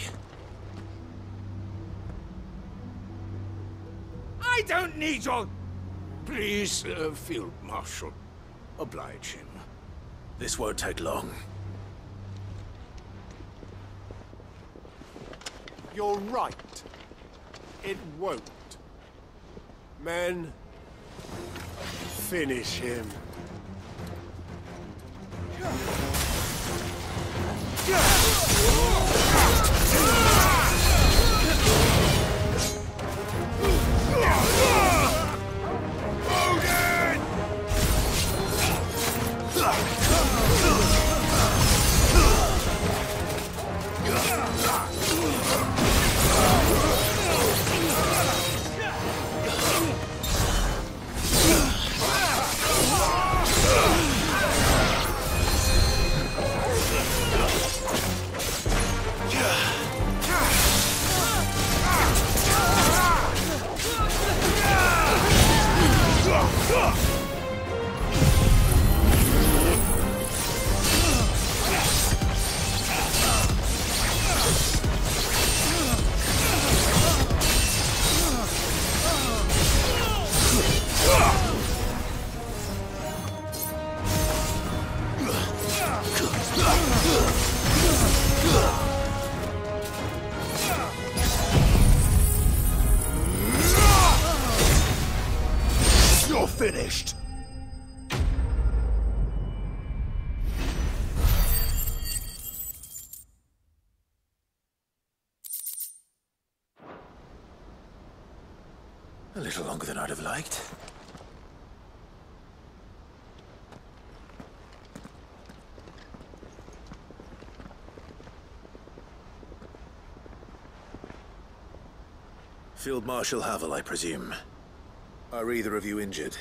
I don't need your... Please, Field Marshal, oblige him. This won't take long. You're right. It won't. Men, finish him. You're finished. A little longer than I'd have liked. Field Marshal Havel, I presume. Are either of you injured?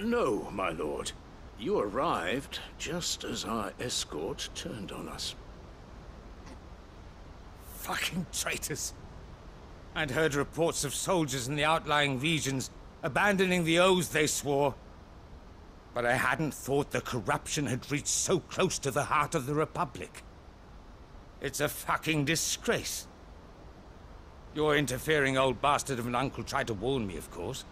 No, my lord. You arrived just as our escort turned on us. Fucking traitors. I'd heard reports of soldiers in the outlying regions abandoning the oaths they swore. But I hadn't thought the corruption had reached so close to the heart of the Republic. It's a fucking disgrace. Your interfering old bastard of an uncle tried to warn me, of course.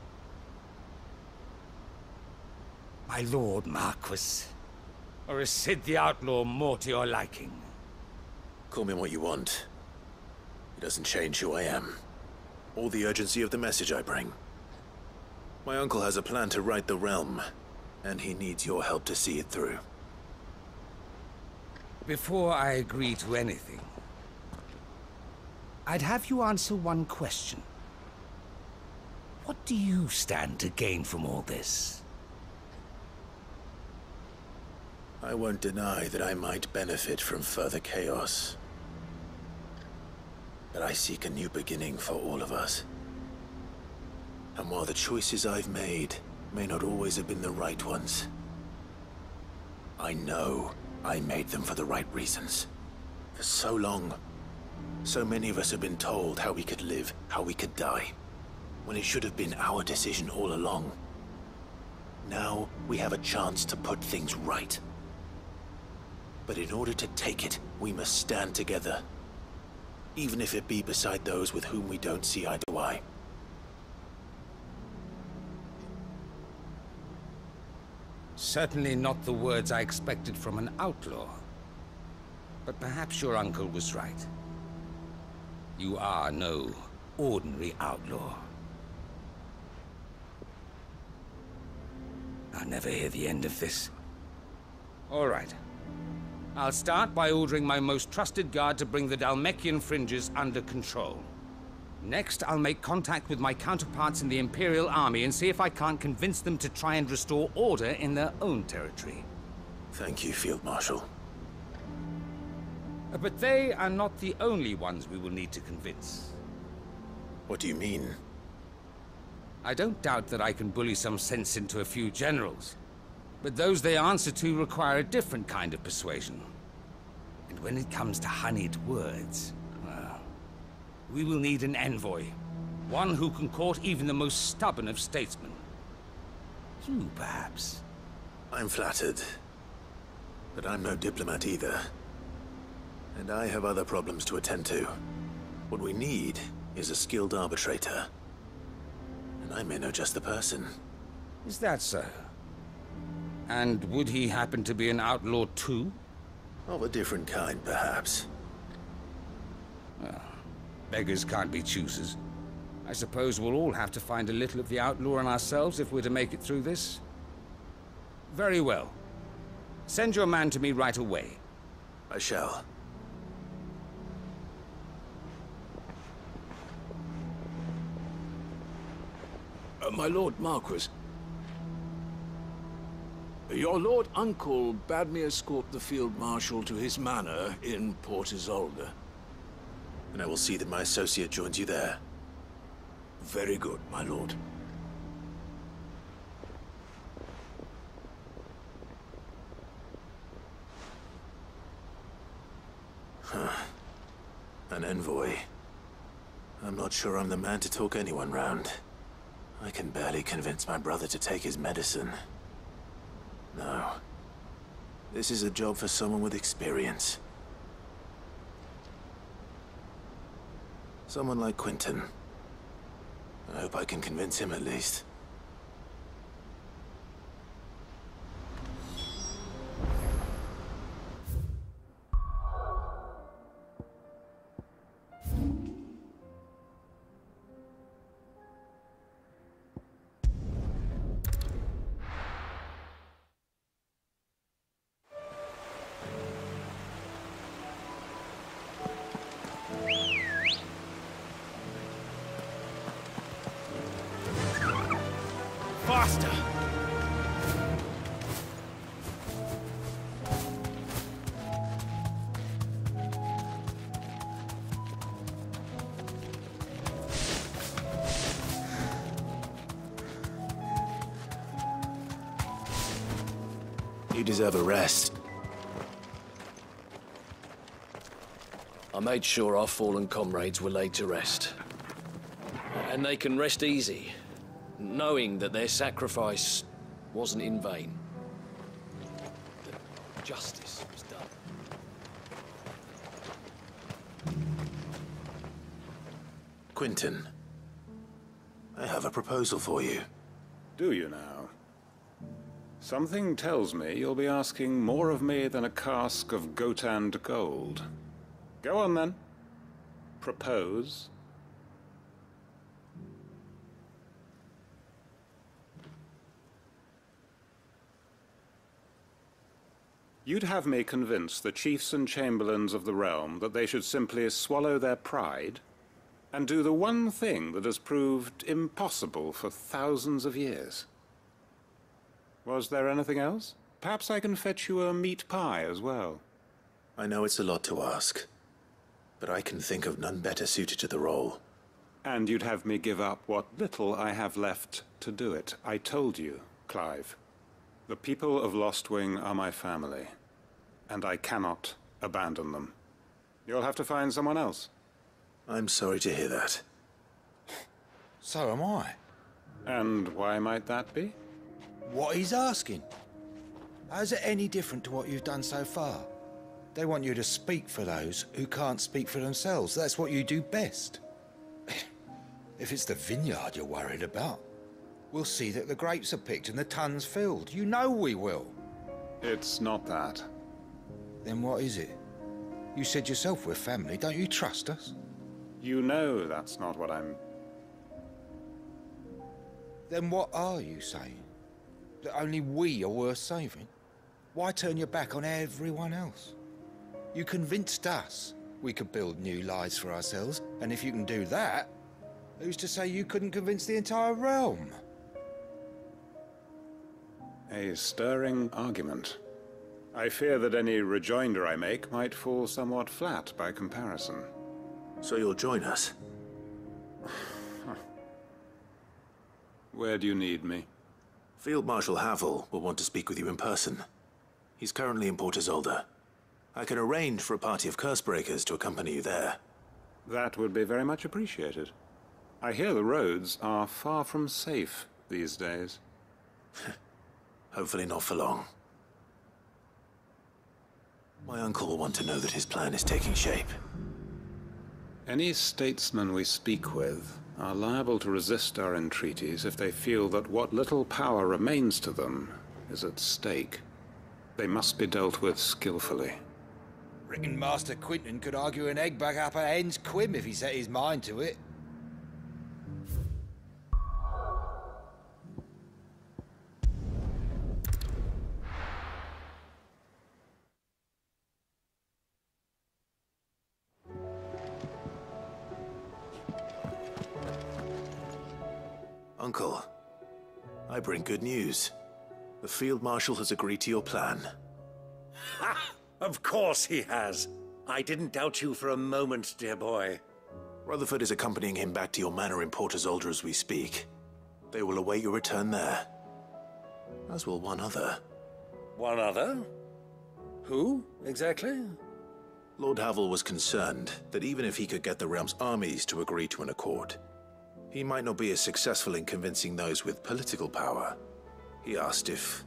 My lord Marquis. Or is Sid the Outlaw more to your liking? Call me what you want. It doesn't change who I am, or the urgency of the message I bring. My uncle has a plan to right the realm, and he needs your help to see it through. Before I agree to anything, I'd have you answer one question. What do you stand to gain from all this? I won't deny that I might benefit from further chaos. But I seek a new beginning for all of us. And while the choices I've made may not always have been the right ones, I know I made them for the right reasons. For so long, so many of us have been told how we could live, how we could die, when it should have been our decision all along. Now we have a chance to put things right. But in order to take it, we must stand together. Even if it be beside those with whom we don't see eye to eye. Certainly not the words I expected from an outlaw. But perhaps your uncle was right. You are no ordinary outlaw. I'll never hear the end of this. All right. I'll start by ordering my most trusted guard to bring the Dhalmekian fringes under control. Next, I'll make contact with my counterparts in the Imperial Army and see if I can't convince them to try and restore order in their own territory. Thank you, Field Marshal. But they are not the only ones we will need to convince. What do you mean? I don't doubt that I can bully some sense into a few generals. But those they answer to require a different kind of persuasion. And when it comes to honeyed words, well, we will need an envoy. One who can court even the most stubborn of statesmen. You, perhaps? I'm flattered. But I'm no diplomat either. And I have other problems to attend to. What we need is a skilled arbitrator. And I may know just the person. Is that so? And would he happen to be an outlaw too? Of a different kind, perhaps. Well, beggars can't be choosers. I suppose we'll all have to find a little of the outlaw in ourselves if we're to make it through this. Very well. Send your man to me right away. I shall. My Lord Marquis. Your Lord Uncle bade me escort the Field Marshal to his manor in Port Isolde. And I will see that my associate joins you there. Very good, my lord. An envoy. I'm not sure I'm the man to talk anyone round. I can barely convince my brother to take his medicine. No. This is a job for someone with experience. Someone like Quentin. I hope I can convince him at least. Faster! You deserve a rest. I made sure our fallen comrades were laid to rest. And they can rest easy, knowing that their sacrifice wasn't in vain. That justice was done. Quentin, I have a proposal for you. Do you now? Something tells me you'll be asking more of me than a cask of Gotand gold. Go on then. Propose. You'd have me convince the chiefs and chamberlains of the realm that they should simply swallow their pride and do the one thing that has proved impossible for thousands of years. Was there anything else? Perhaps I can fetch you a meat pie as well. I know it's a lot to ask, but I can think of none better suited to the role. And you'd have me give up what little I have left to do it. I told you, Clive. The people of Lostwing are my family, and I cannot abandon them. You'll have to find someone else. I'm sorry to hear that. So am I. And why might that be? What he's asking. How's it any different to what you've done so far? They want you to speak for those who can't speak for themselves. That's what you do best. If it's the vineyard you're worried about, we'll see that the grapes are picked and the tons filled. You know we will. It's not that. Then what is it? You said yourself we're family. Don't you trust us? You know that's not what I'm... Then what are you saying? That only we are worth saving? Why turn your back on everyone else? You convinced us we could build new lives for ourselves, and if you can do that, who's to say you couldn't convince the entire realm? A stirring argument. I fear that any rejoinder I make might fall somewhat flat by comparison. So you'll join us? Where do you need me? Field Marshal Havel will want to speak with you in person. He's currently in Port Isolde. I can arrange for a party of Cursebreakers to accompany you there. That would be very much appreciated. I hear the roads are far from safe these days. Hopefully not for long. My uncle will want to know that his plan is taking shape. Any statesmen we speak with are liable to resist our entreaties if they feel that what little power remains to them is at stake. They must be dealt with skillfully. Reckon Master Quinton could argue an egg back up a hen's quim if he set his mind to it. Uncle, I bring good news. The Field Marshal has agreed to your plan. Ha! Of course he has. I didn't doubt you for a moment, dear boy. Rutherford is accompanying him back to your manor in Port Isolde as we speak. They will await your return there. As will one other. One other? Who, exactly? Lord Havel was concerned that even if he could get the realm's armies to agree to an accord, he might not be as successful in convincing those with political power. He asked if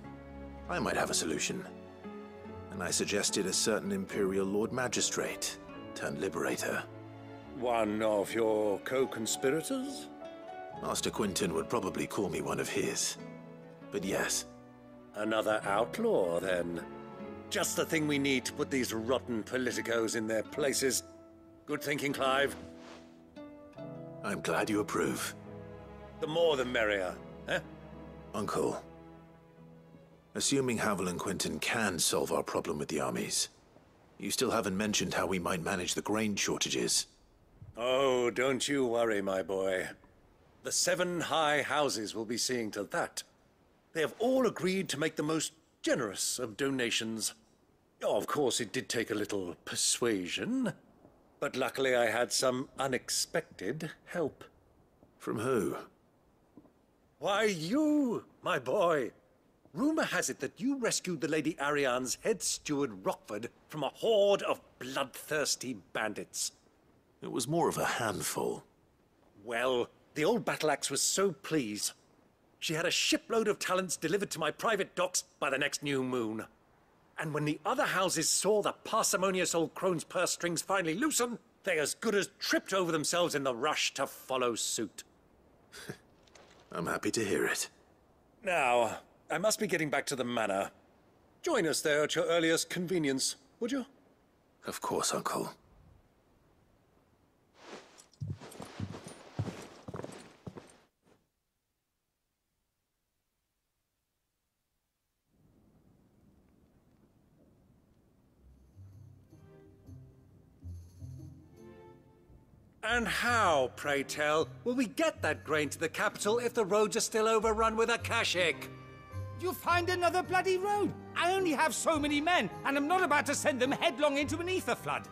I might have a solution, and I suggested a certain Imperial Lord Magistrate turned Liberator. One of your co-conspirators? Master Quinton would probably call me one of his, but yes. Another outlaw, then. Just the thing we need to put these rotten politicos in their places. Good thinking, Clive. I'm glad you approve. The more the merrier, eh? Uncle, assuming Havel and Quinton can solve our problem with the armies, you still haven't mentioned how we might manage the grain shortages. Oh, don't you worry, my boy. The 7 high houses will be seeing to that. They have all agreed to make the most generous of donations. Oh, of course, it did take a little persuasion. But luckily I had some unexpected help. From who? Why, you, my boy. Rumor has it that you rescued the Lady Ariane's head steward Rockford from a horde of bloodthirsty bandits. It was more of a handful. Well, the old battle axe was so pleased. She had a shipload of talents delivered to my private docks by the next new moon. And when the other houses saw the parsimonious old crone's purse strings finally loosen, they as good as tripped over themselves in the rush to follow suit. I'm happy to hear it. Now, I must be getting back to the manor. Join us there at your earliest convenience, would you? Of course, Uncle. And how, pray tell, will we get that grain to the capital if the roads are still overrun with akashic? You'll find another bloody road. I only have so many men, and I'm not about to send them headlong into an ether flood.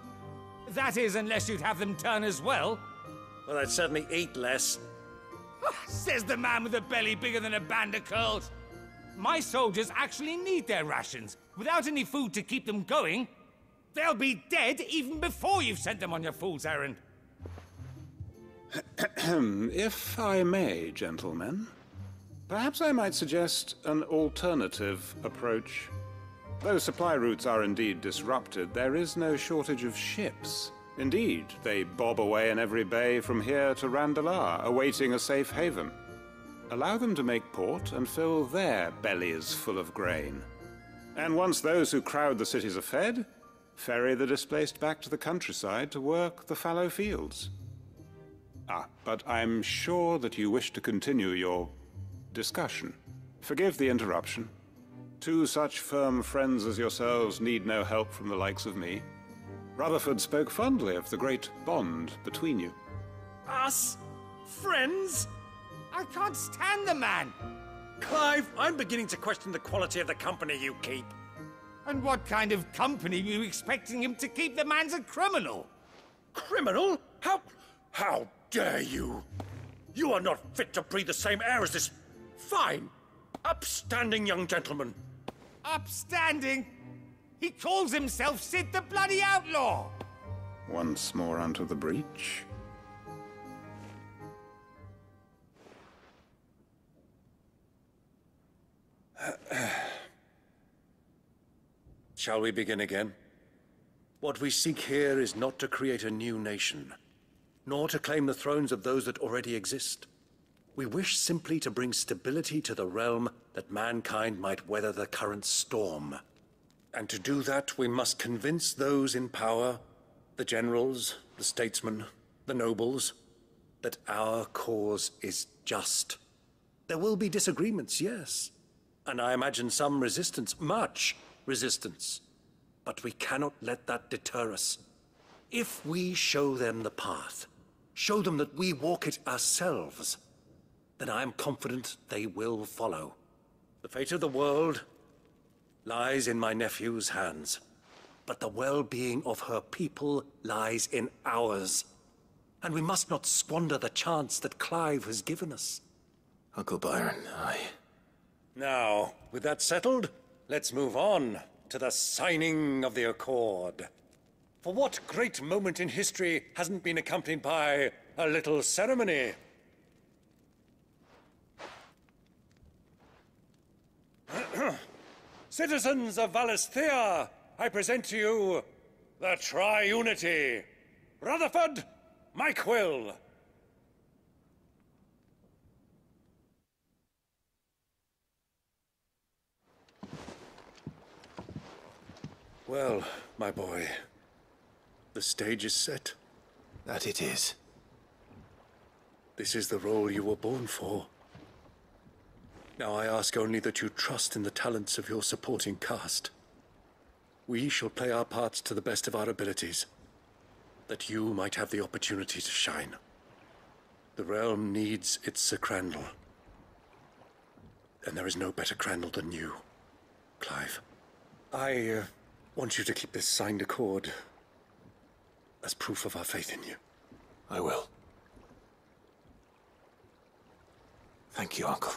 That is, unless you'd have them turn as well. Well, I'd certainly eat less. Says the man with a belly bigger than a band of curls. My soldiers actually need their rations. Without any food to keep them going, they'll be dead even before you've sent them on your fool's errand. If I may, gentlemen, perhaps I might suggest an alternative approach. Though supply routes are indeed disrupted, there is no shortage of ships. Indeed, they bob away in every bay from here to Randalar, awaiting a safe haven. Allow them to make port and fill their bellies full of grain. And once those who crowd the cities are fed, ferry the displaced back to the countryside to work the fallow fields. But I'm sure that you wish to continue your discussion. Forgive the interruption. 2 such firm friends as yourselves need no help from the likes of me. Rutherford spoke fondly of the great bond between you. Us? Friends? I can't stand the man! Clive, I'm beginning to question the quality of the company you keep. And what kind of company were you expecting him to keep? The man's a criminal! Criminal? How dare you? You are not fit to breathe the same air as this fine, Upstanding young gentleman. Upstanding? He calls himself Sid the Bloody Outlaw! Once more onto the breach. Shall we begin again? What we seek here is not to create a new nation, nor to claim the thrones of those that already exist. We wish simply to bring stability to the realm that mankind might weather the current storm. And to do that, we must convince those in power, the generals, the statesmen, the nobles, that our cause is just. There will be disagreements, yes, and I imagine some resistance, much resistance. But we cannot let that deter us. If we show them the path, show them that we walk it ourselves, then I am confident they will follow. The fate of the world lies in my nephew's hands, but the well-being of her people lies in ours. And we must not squander the chance that Clive has given us. Uncle Byron, Now, with that settled, let's move on to the signing of the Accord. For what great moment in history hasn't been accompanied by a little ceremony? Citizens of Valisthea, I present to you the Triunity. Rutherford, Mike Will. Well, my boy, the stage is set. That it is. This is the role you were born for. Now I ask only that you trust in the talents of your supporting cast. We shall play our parts to the best of our abilities, that you might have the opportunity to shine. The realm needs its Sir Crandall. And there is no better Crandall than you, Clive. I want you to keep this signed accord as proof of our faith in you. I will. Thank you, Uncle.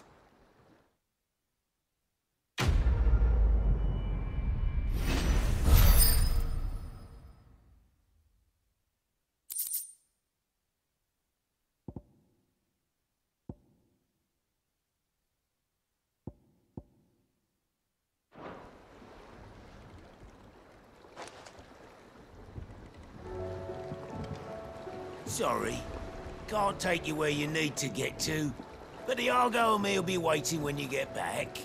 Sorry, can't take you where you need to get to, but the Argo and me will be waiting when you get back.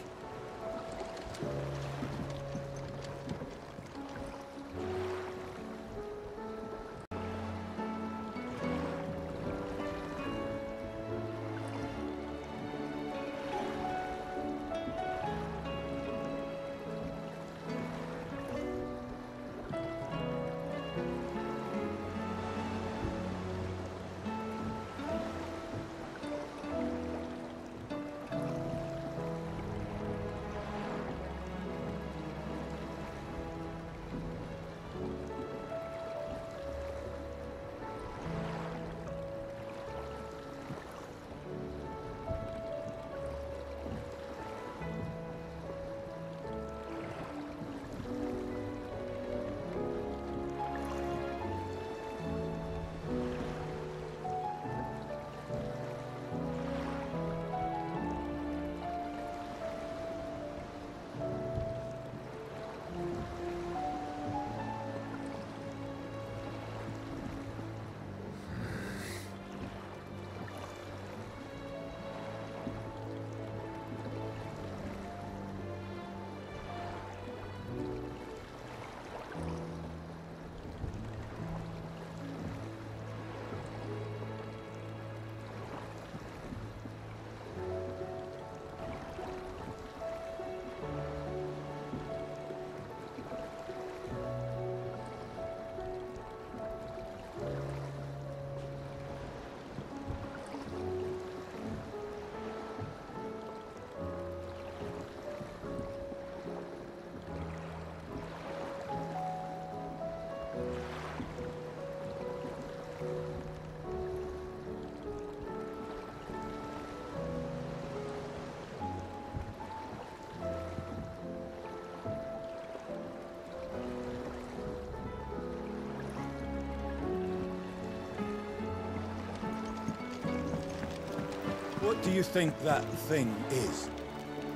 What do you think that thing is?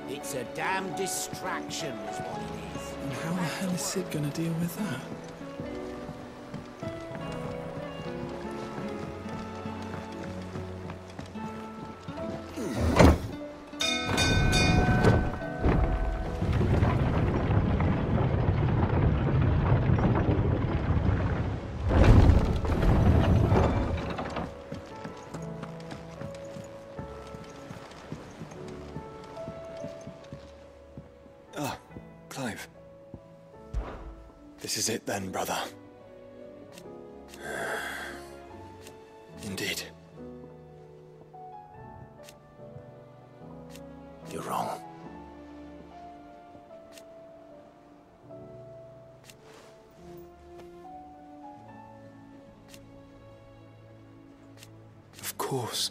It's a damn distraction, is what it is. And how the hell is Sid gonna deal with that? Clive. This is it then, brother. Indeed. You're wrong. Of course.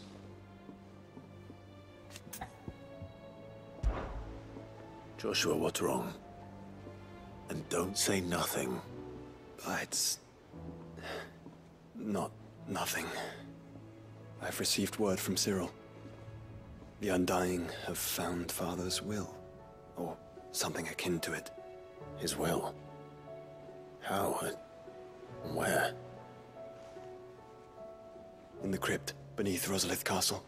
Joshua, what's wrong? And don't say nothing. It's not nothing. I've received word from Cyril. The Undying have found Father's will, or something akin to it. His will? How? Where? In the crypt beneath Rosalith Castle.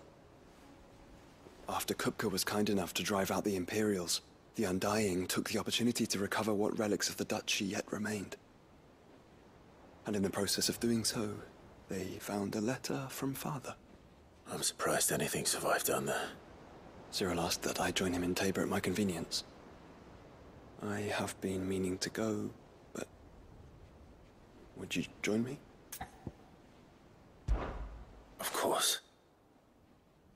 After Kupka was kind enough to drive out the Imperials, the Undying took the opportunity to recover what relics of the Duchy yet remained. And in the process of doing so, they found a letter from Father. I'm surprised anything survived down there. Cyril asked that I join him in Tabor at my convenience. I have been meaning to go, but... would you join me? Of course.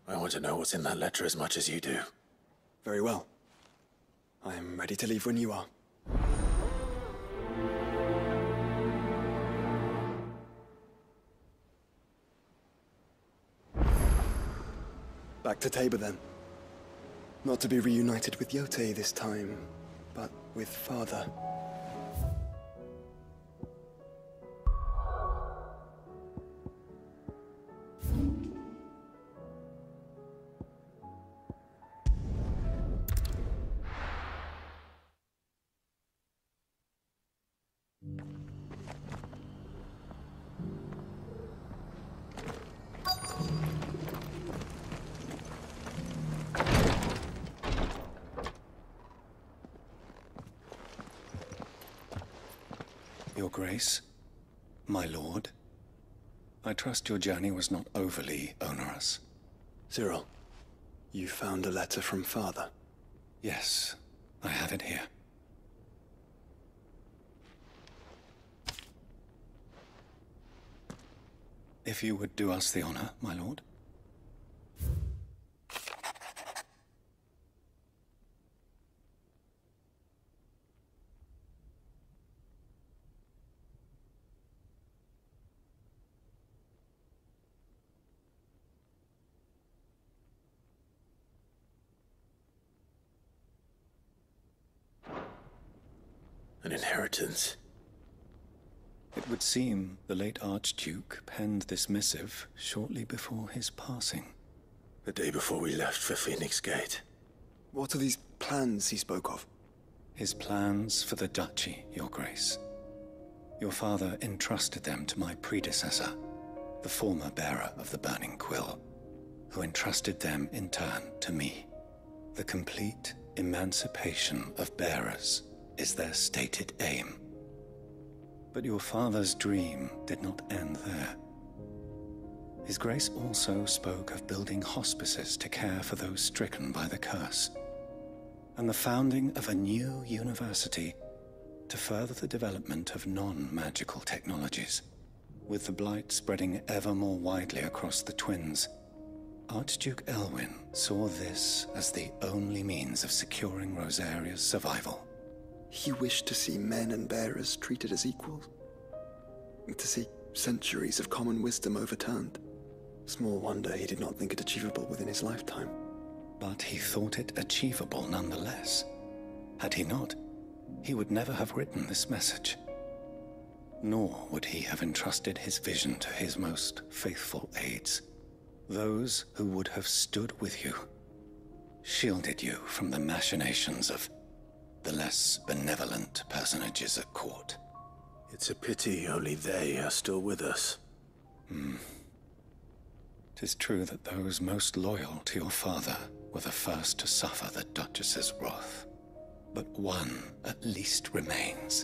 I want to know what's in that letter as much as you do. Very well. I am ready to leave when you are. Back to Tabor then. Not to be reunited with Yote this time, but with Father. Your Grace, my lord, I trust your journey was not overly onerous. Cyril, you found a letter from Father? Yes, I have it here. If you would do us the honor, my lord. An inheritance. It would seem the late Archduke penned this missive shortly before his passing. The day before we left for Phoenix Gate. What are these plans he spoke of? His plans for the Duchy, Your Grace. Your father entrusted them to my predecessor, the former bearer of the Burning Quill, who entrusted them in turn to me. The complete emancipation of bearers is their stated aim. But your father's dream did not end there. His Grace also spoke of building hospices to care for those stricken by the curse, and the founding of a new university to further the development of non-magical technologies. With the blight spreading ever more widely across the twins, Archduke Elwyn saw this as the only means of securing Rosaria's survival. He wished to see men and bearers treated as equals. To see centuries of common wisdom overturned. Small wonder he did not think it achievable within his lifetime. But he thought it achievable nonetheless. Had he not, he would never have written this message. Nor would he have entrusted his vision to his most faithful aides, Those who would have stood with you, shielded you from the machinations of the less benevolent personages at court. It's a pity only they are still with us. 'Tis true that those most loyal to your father were the first to suffer the Duchess's wrath. But one at least remains,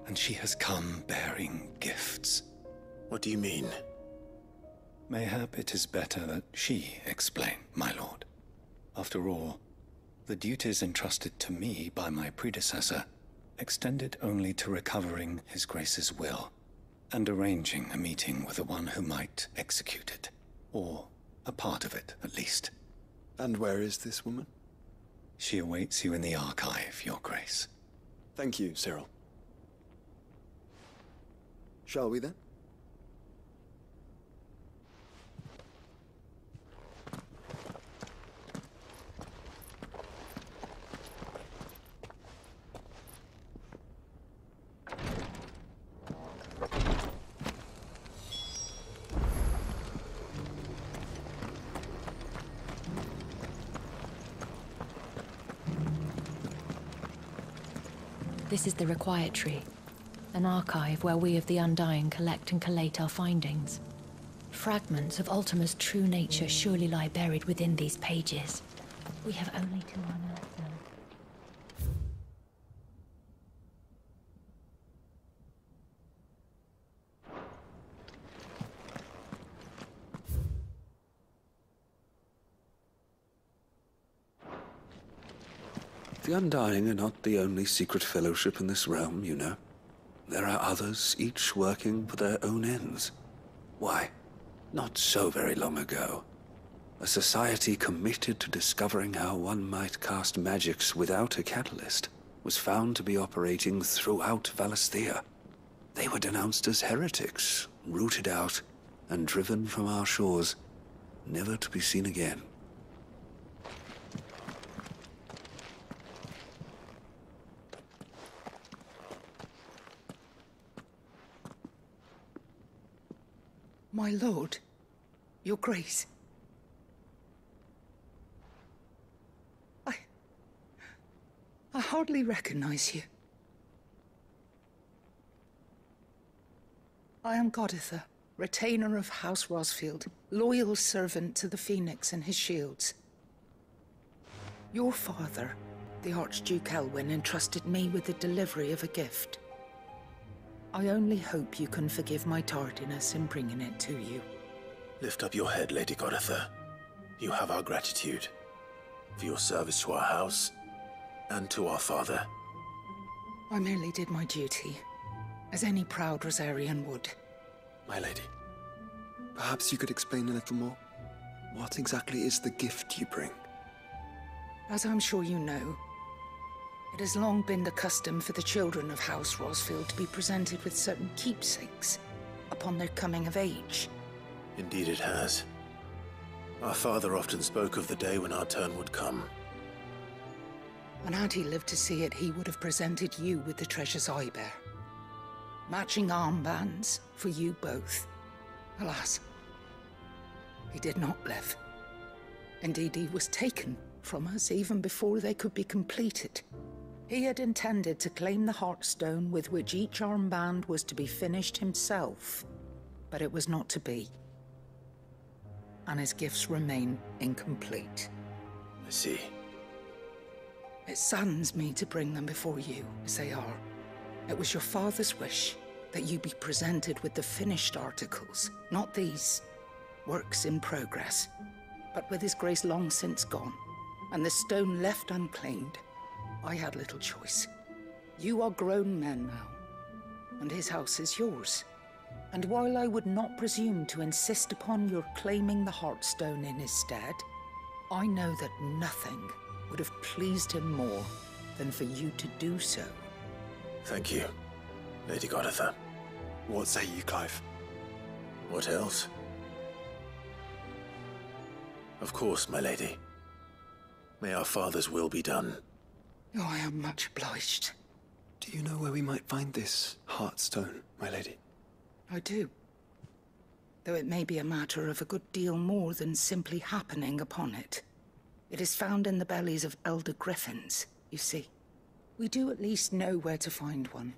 and she has come bearing gifts. What do you mean? Mayhap it is better that she explain, my lord. After all, the duties entrusted to me by my predecessor extended only to recovering His Grace's will and arranging a meeting with the one who might execute it, or a part of it, at least. And where is this woman? She awaits you in the archive, Your Grace. Thank you, Cyril. Shall we then? This is the Required Tree, an archive where we of the Undying collect and collate our findings. Fragments of Ultima's true nature surely lie buried within these pages. We have only to unearth them. The Undying are not the only secret fellowship in this realm, you know. There are others, each working for their own ends. Why, not so very long ago, a society committed to discovering how one might cast magics without a catalyst was found to be operating throughout Valisthea. They were denounced as heretics, rooted out, and driven from our shores, never to be seen again. My lord, your grace. I hardly recognize you. I am Goditha, retainer of House Rosfield, loyal servant to the Phoenix and his shields. Your father, the Archduke Elwyn, entrusted me with the delivery of a gift. I only hope you can forgive my tardiness in bringing it to you. Lift up your head, Lady Goditha. You have our gratitude for your service to our house and to our father. I merely did my duty, as any proud Rosarian would. My lady, perhaps you could explain a little more? What exactly is the gift you bring? As I'm sure you know, it has long been the custom for the children of House Rosfield to be presented with certain keepsakes upon their coming of age. Indeed it has. Our father often spoke of the day when our turn would come. And had he lived to see it, he would have presented you with the treasures I bear. Matching armbands for you both. Alas, he did not live. Indeed, he was taken from us even before they could be completed. He had intended to claim the Heartstone with which each armband was to be finished himself, but it was not to be. And his gifts remain incomplete. I see. It saddens me to bring them before you, as they are. It was your father's wish that you be presented with the finished articles, not these works in progress. But with his grace long since gone, and the stone left unclaimed, I had little choice. You are grown men now, and his house is yours. And while I would not presume to insist upon your claiming the Heartstone in his stead, I know that nothing would have pleased him more than for you to do so. Thank you, Lady Goditha. What say you, Clive? What else? Of course, my lady. May our father's will be done. Oh, I am much obliged. Do you know where we might find this Heartstone, my lady? I do. though it may be a matter of a good deal more than simply happening upon it. It is found in the bellies of elder griffins, you see. We do at least know where to find one.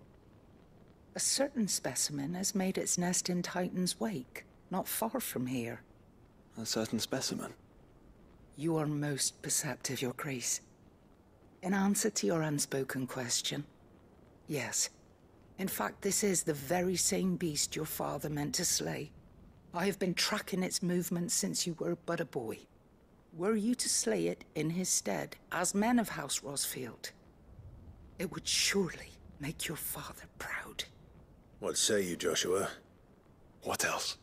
A certain specimen has made its nest in Titan's Wake, not far from here. A certain specimen? You are most perceptive, Your Grace. In answer to your unspoken question, yes. In fact, this is the very same beast your father meant to slay. I have been tracking its movements since you were but a boy. Were you to slay it in his stead, as men of House Rosfield, it would surely make your father proud. What say you, Joshua? What else?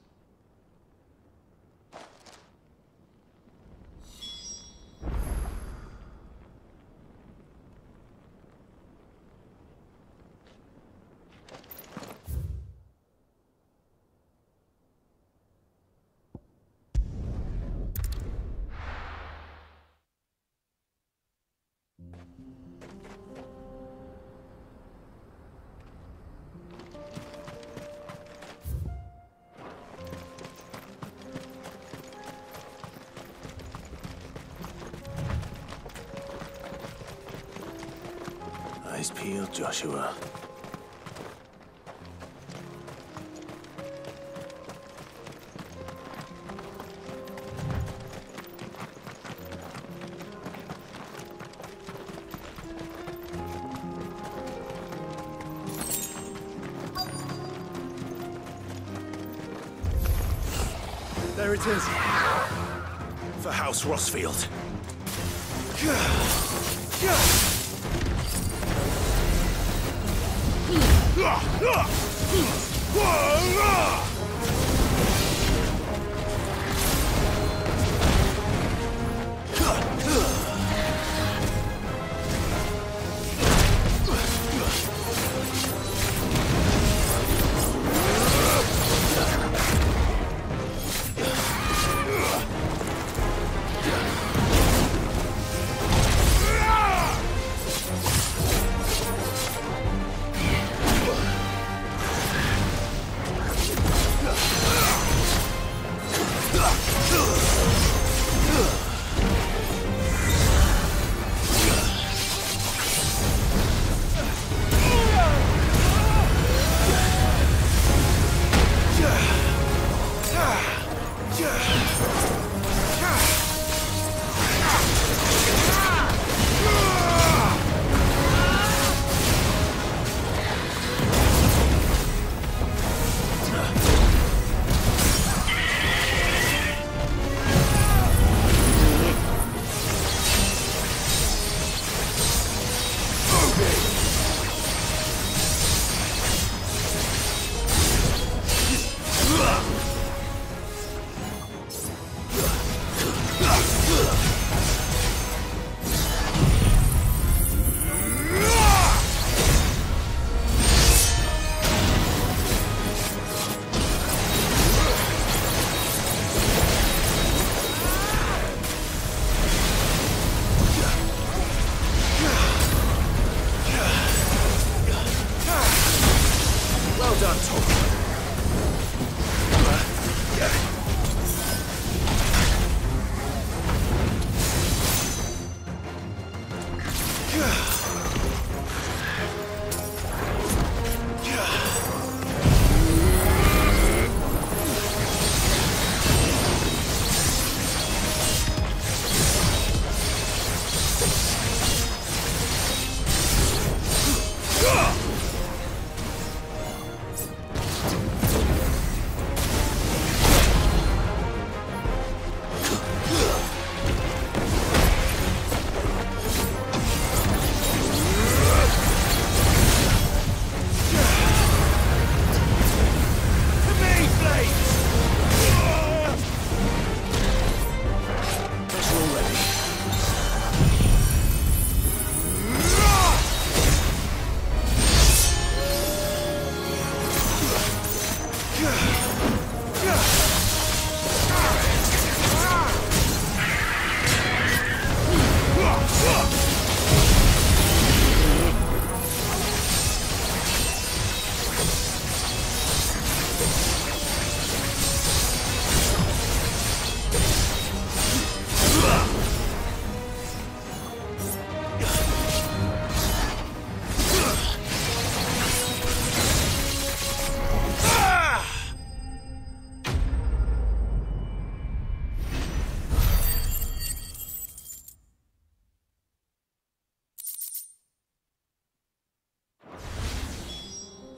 Eyes peeled, Joshua. There it is. For House Rosfield.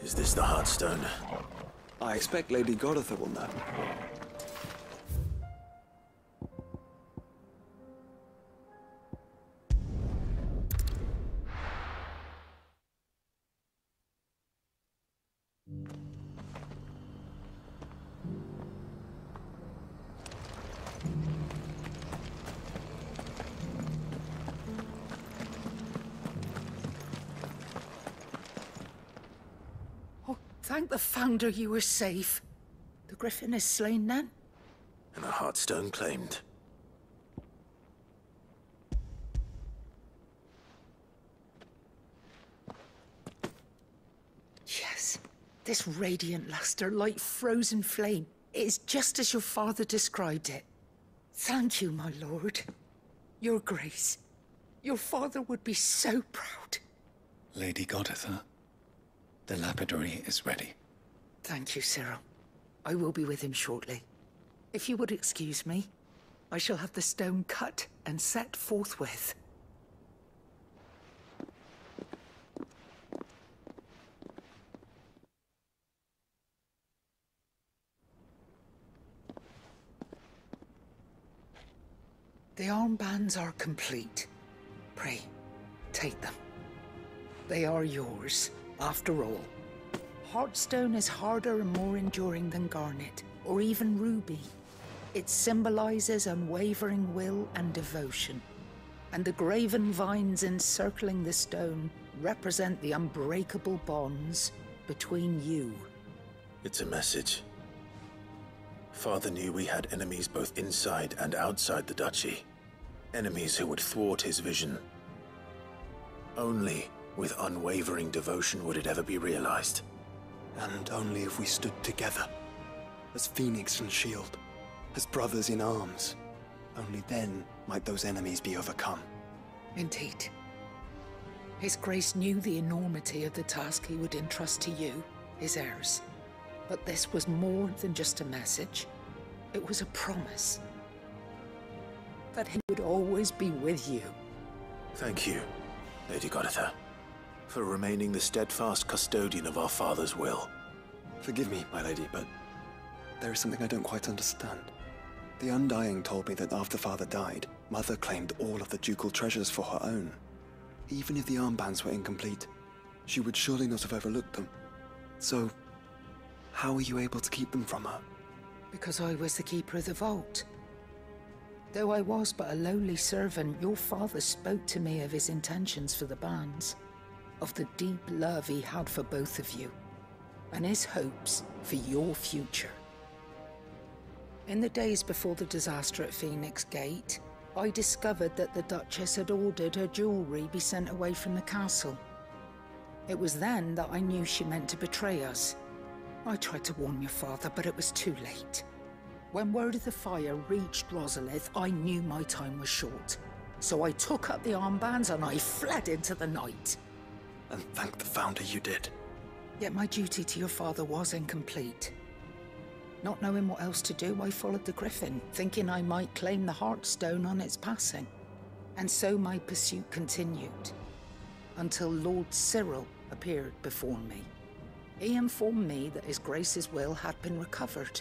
Is this the Heartstone? I expect Lady Godotha will know. Thank the Founder you were safe. The Griffin is slain then? And a Heartstone claimed. Yes. This radiant luster, like frozen flame, is just as your father described it. Thank you, my lord. Your Grace. Your father would be so proud. Lady Godotha, the lapidary is ready. Thank you, Cyril. I will be with him shortly. If you would excuse me, I shall have the stone cut and set forthwith. The armbands are complete. Pray, take them. They are yours, after all. Heartstone is harder and more enduring than garnet, or even ruby. It symbolizes unwavering will and devotion. And the graven vines encircling the stone represent the unbreakable bonds between you. It's a message. Father knew we had enemies both inside and outside the duchy. Enemies who would thwart his vision. Only with unwavering devotion would it ever be realized. And only if we stood together, as Phoenix and Shield, as brothers in arms. Only then might those enemies be overcome. Indeed. His Grace knew the enormity of the task he would entrust to you, his heirs. But this was more than just a message. It was a promise. That he would always be with you. Thank you, Lady Godotha, for remaining the steadfast custodian of our father's will. Forgive me, my lady, but there is something I don't quite understand. The Undying told me that after Father died, Mother claimed all of the ducal treasures for her own. Even if the armbands were incomplete, she would surely not have overlooked them. So, how were you able to keep them from her? Because I was the keeper of the vault. Though I was but a lowly servant, your father spoke to me of his intentions for the bands, of the deep love he had for both of you, and his hopes for your future. In the days before the disaster at Phoenix Gate, I discovered that the Duchess had ordered her jewelry be sent away from the castle. It was then that I knew she meant to betray us. I tried to warn your father, but it was too late. When word of the fire reached Rosalith, I knew my time was short. So I took up the armbands and I fled into the night. And thank the Founder you did. Yet my duty to your father was incomplete. Not knowing what else to do, I followed the Griffin, thinking I might claim the Heartstone on its passing. And so my pursuit continued, until Lord Cyril appeared before me. He informed me that His Grace's will had been recovered,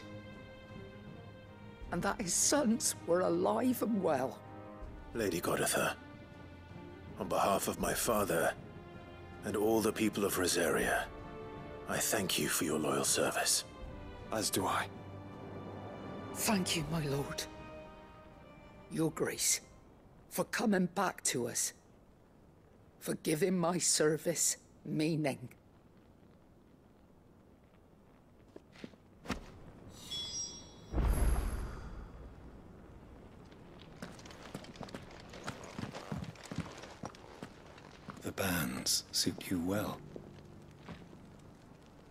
and that his sons were alive and well. Lady Godotha, on behalf of my father and all the people of Rosaria, I thank you for your loyal service. As do I. Thank you, my lord. Your Grace, for coming back to us. For giving my service meaning. The bands suit you well.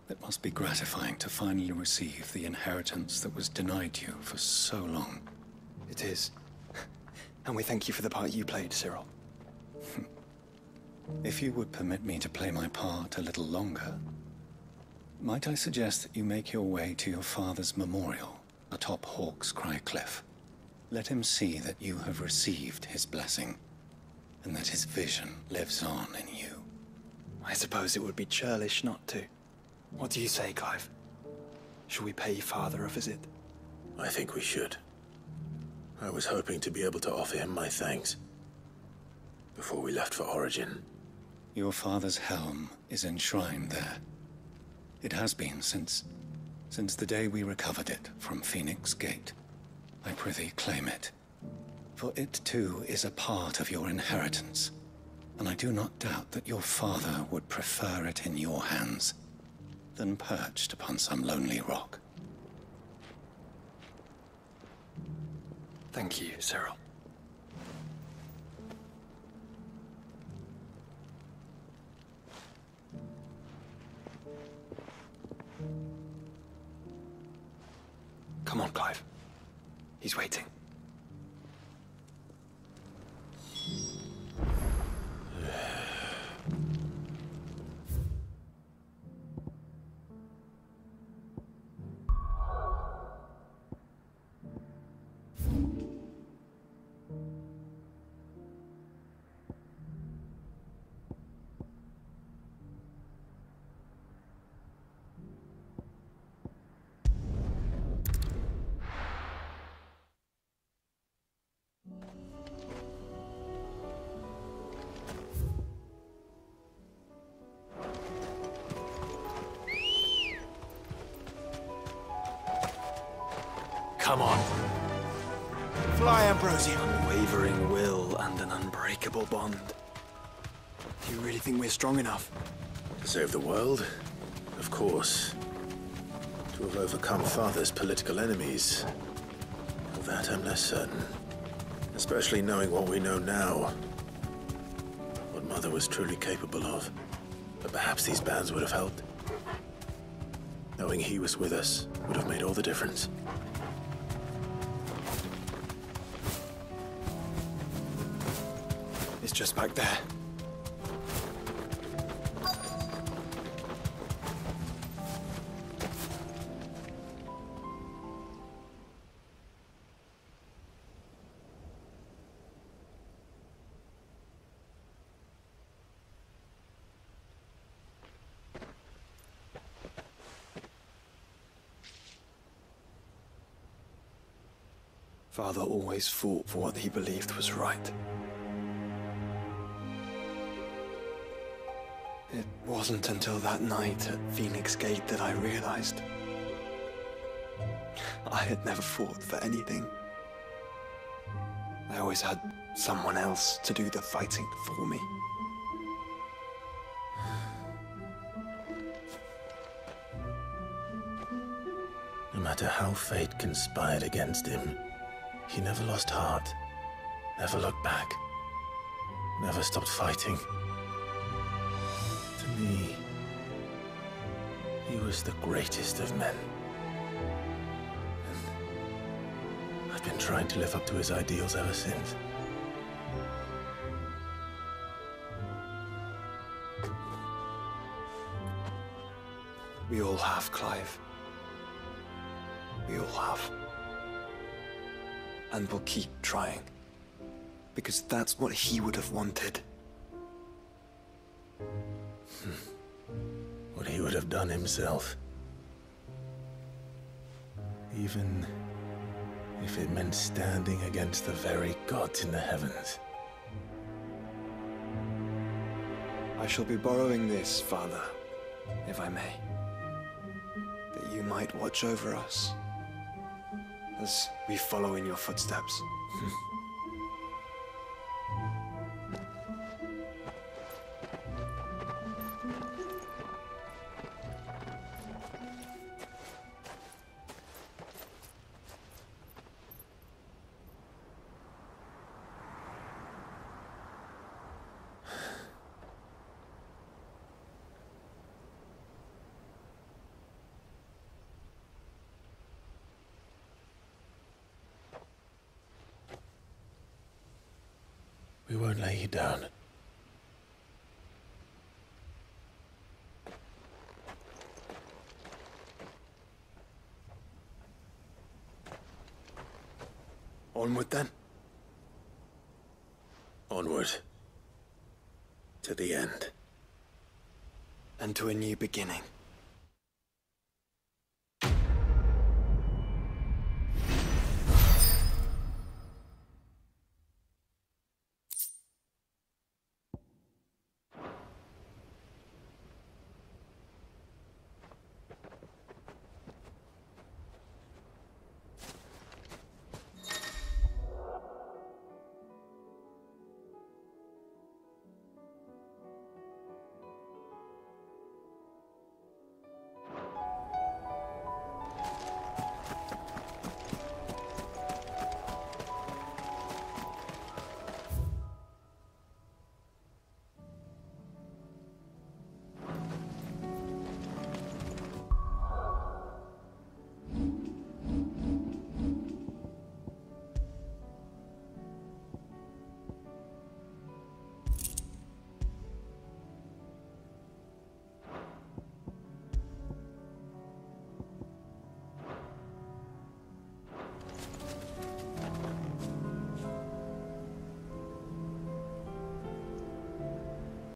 It must be gratifying to finally receive the inheritance that was denied you for so long. It is. And we thank you for the part you played, Cyril. If you would permit me to play my part a little longer, might I suggest that you make your way to your father's memorial atop Hawk's Cry Cliff? Let him see that you have received his blessing, and that his vision lives on in you. I suppose it would be churlish not to. What do you say, Clive? Shall we pay Father a visit? I think we should. I was hoping to be able to offer him my thanks before we left for Origin. Your father's helm is enshrined there. It has been since the day we recovered it from Phoenix Gate. I prithee claim it. For it too is a part of your inheritance, and I do not doubt that your father would prefer it in your hands than perched upon some lonely rock. Thank you, Cyril. Come on, Clive. He's waiting. Come on. Fly, Ambrosia. Unwavering will and an unbreakable bond. Do you really think we're strong enough? To save the world? Of course. To have overcome Father's political enemies? Of that I'm less certain. Especially knowing what we know now. What Mother was truly capable of. But perhaps these bands would have helped. Knowing he was with us would have made all the difference. It's just back there. Father always fought for what he believed was right. It wasn't until that night at Phoenix Gate that I realized I had never fought for anything. I always had someone else to do the fighting for me. No matter how fate conspired against him, he never lost heart, never looked back, never stopped fighting. To me, he was the greatest of men. And I've been trying to live up to his ideals ever since. We all have, Clive. We all have. And we'll keep trying. Because that's what he would have wanted. What he would have done himself. Even if it meant standing against the very gods in the heavens. I shall be borrowing this, Father, if I may. That you might watch over us as we follow in your footsteps. We won't lay you down. Onward then. Onward. To the end. And to a new beginning.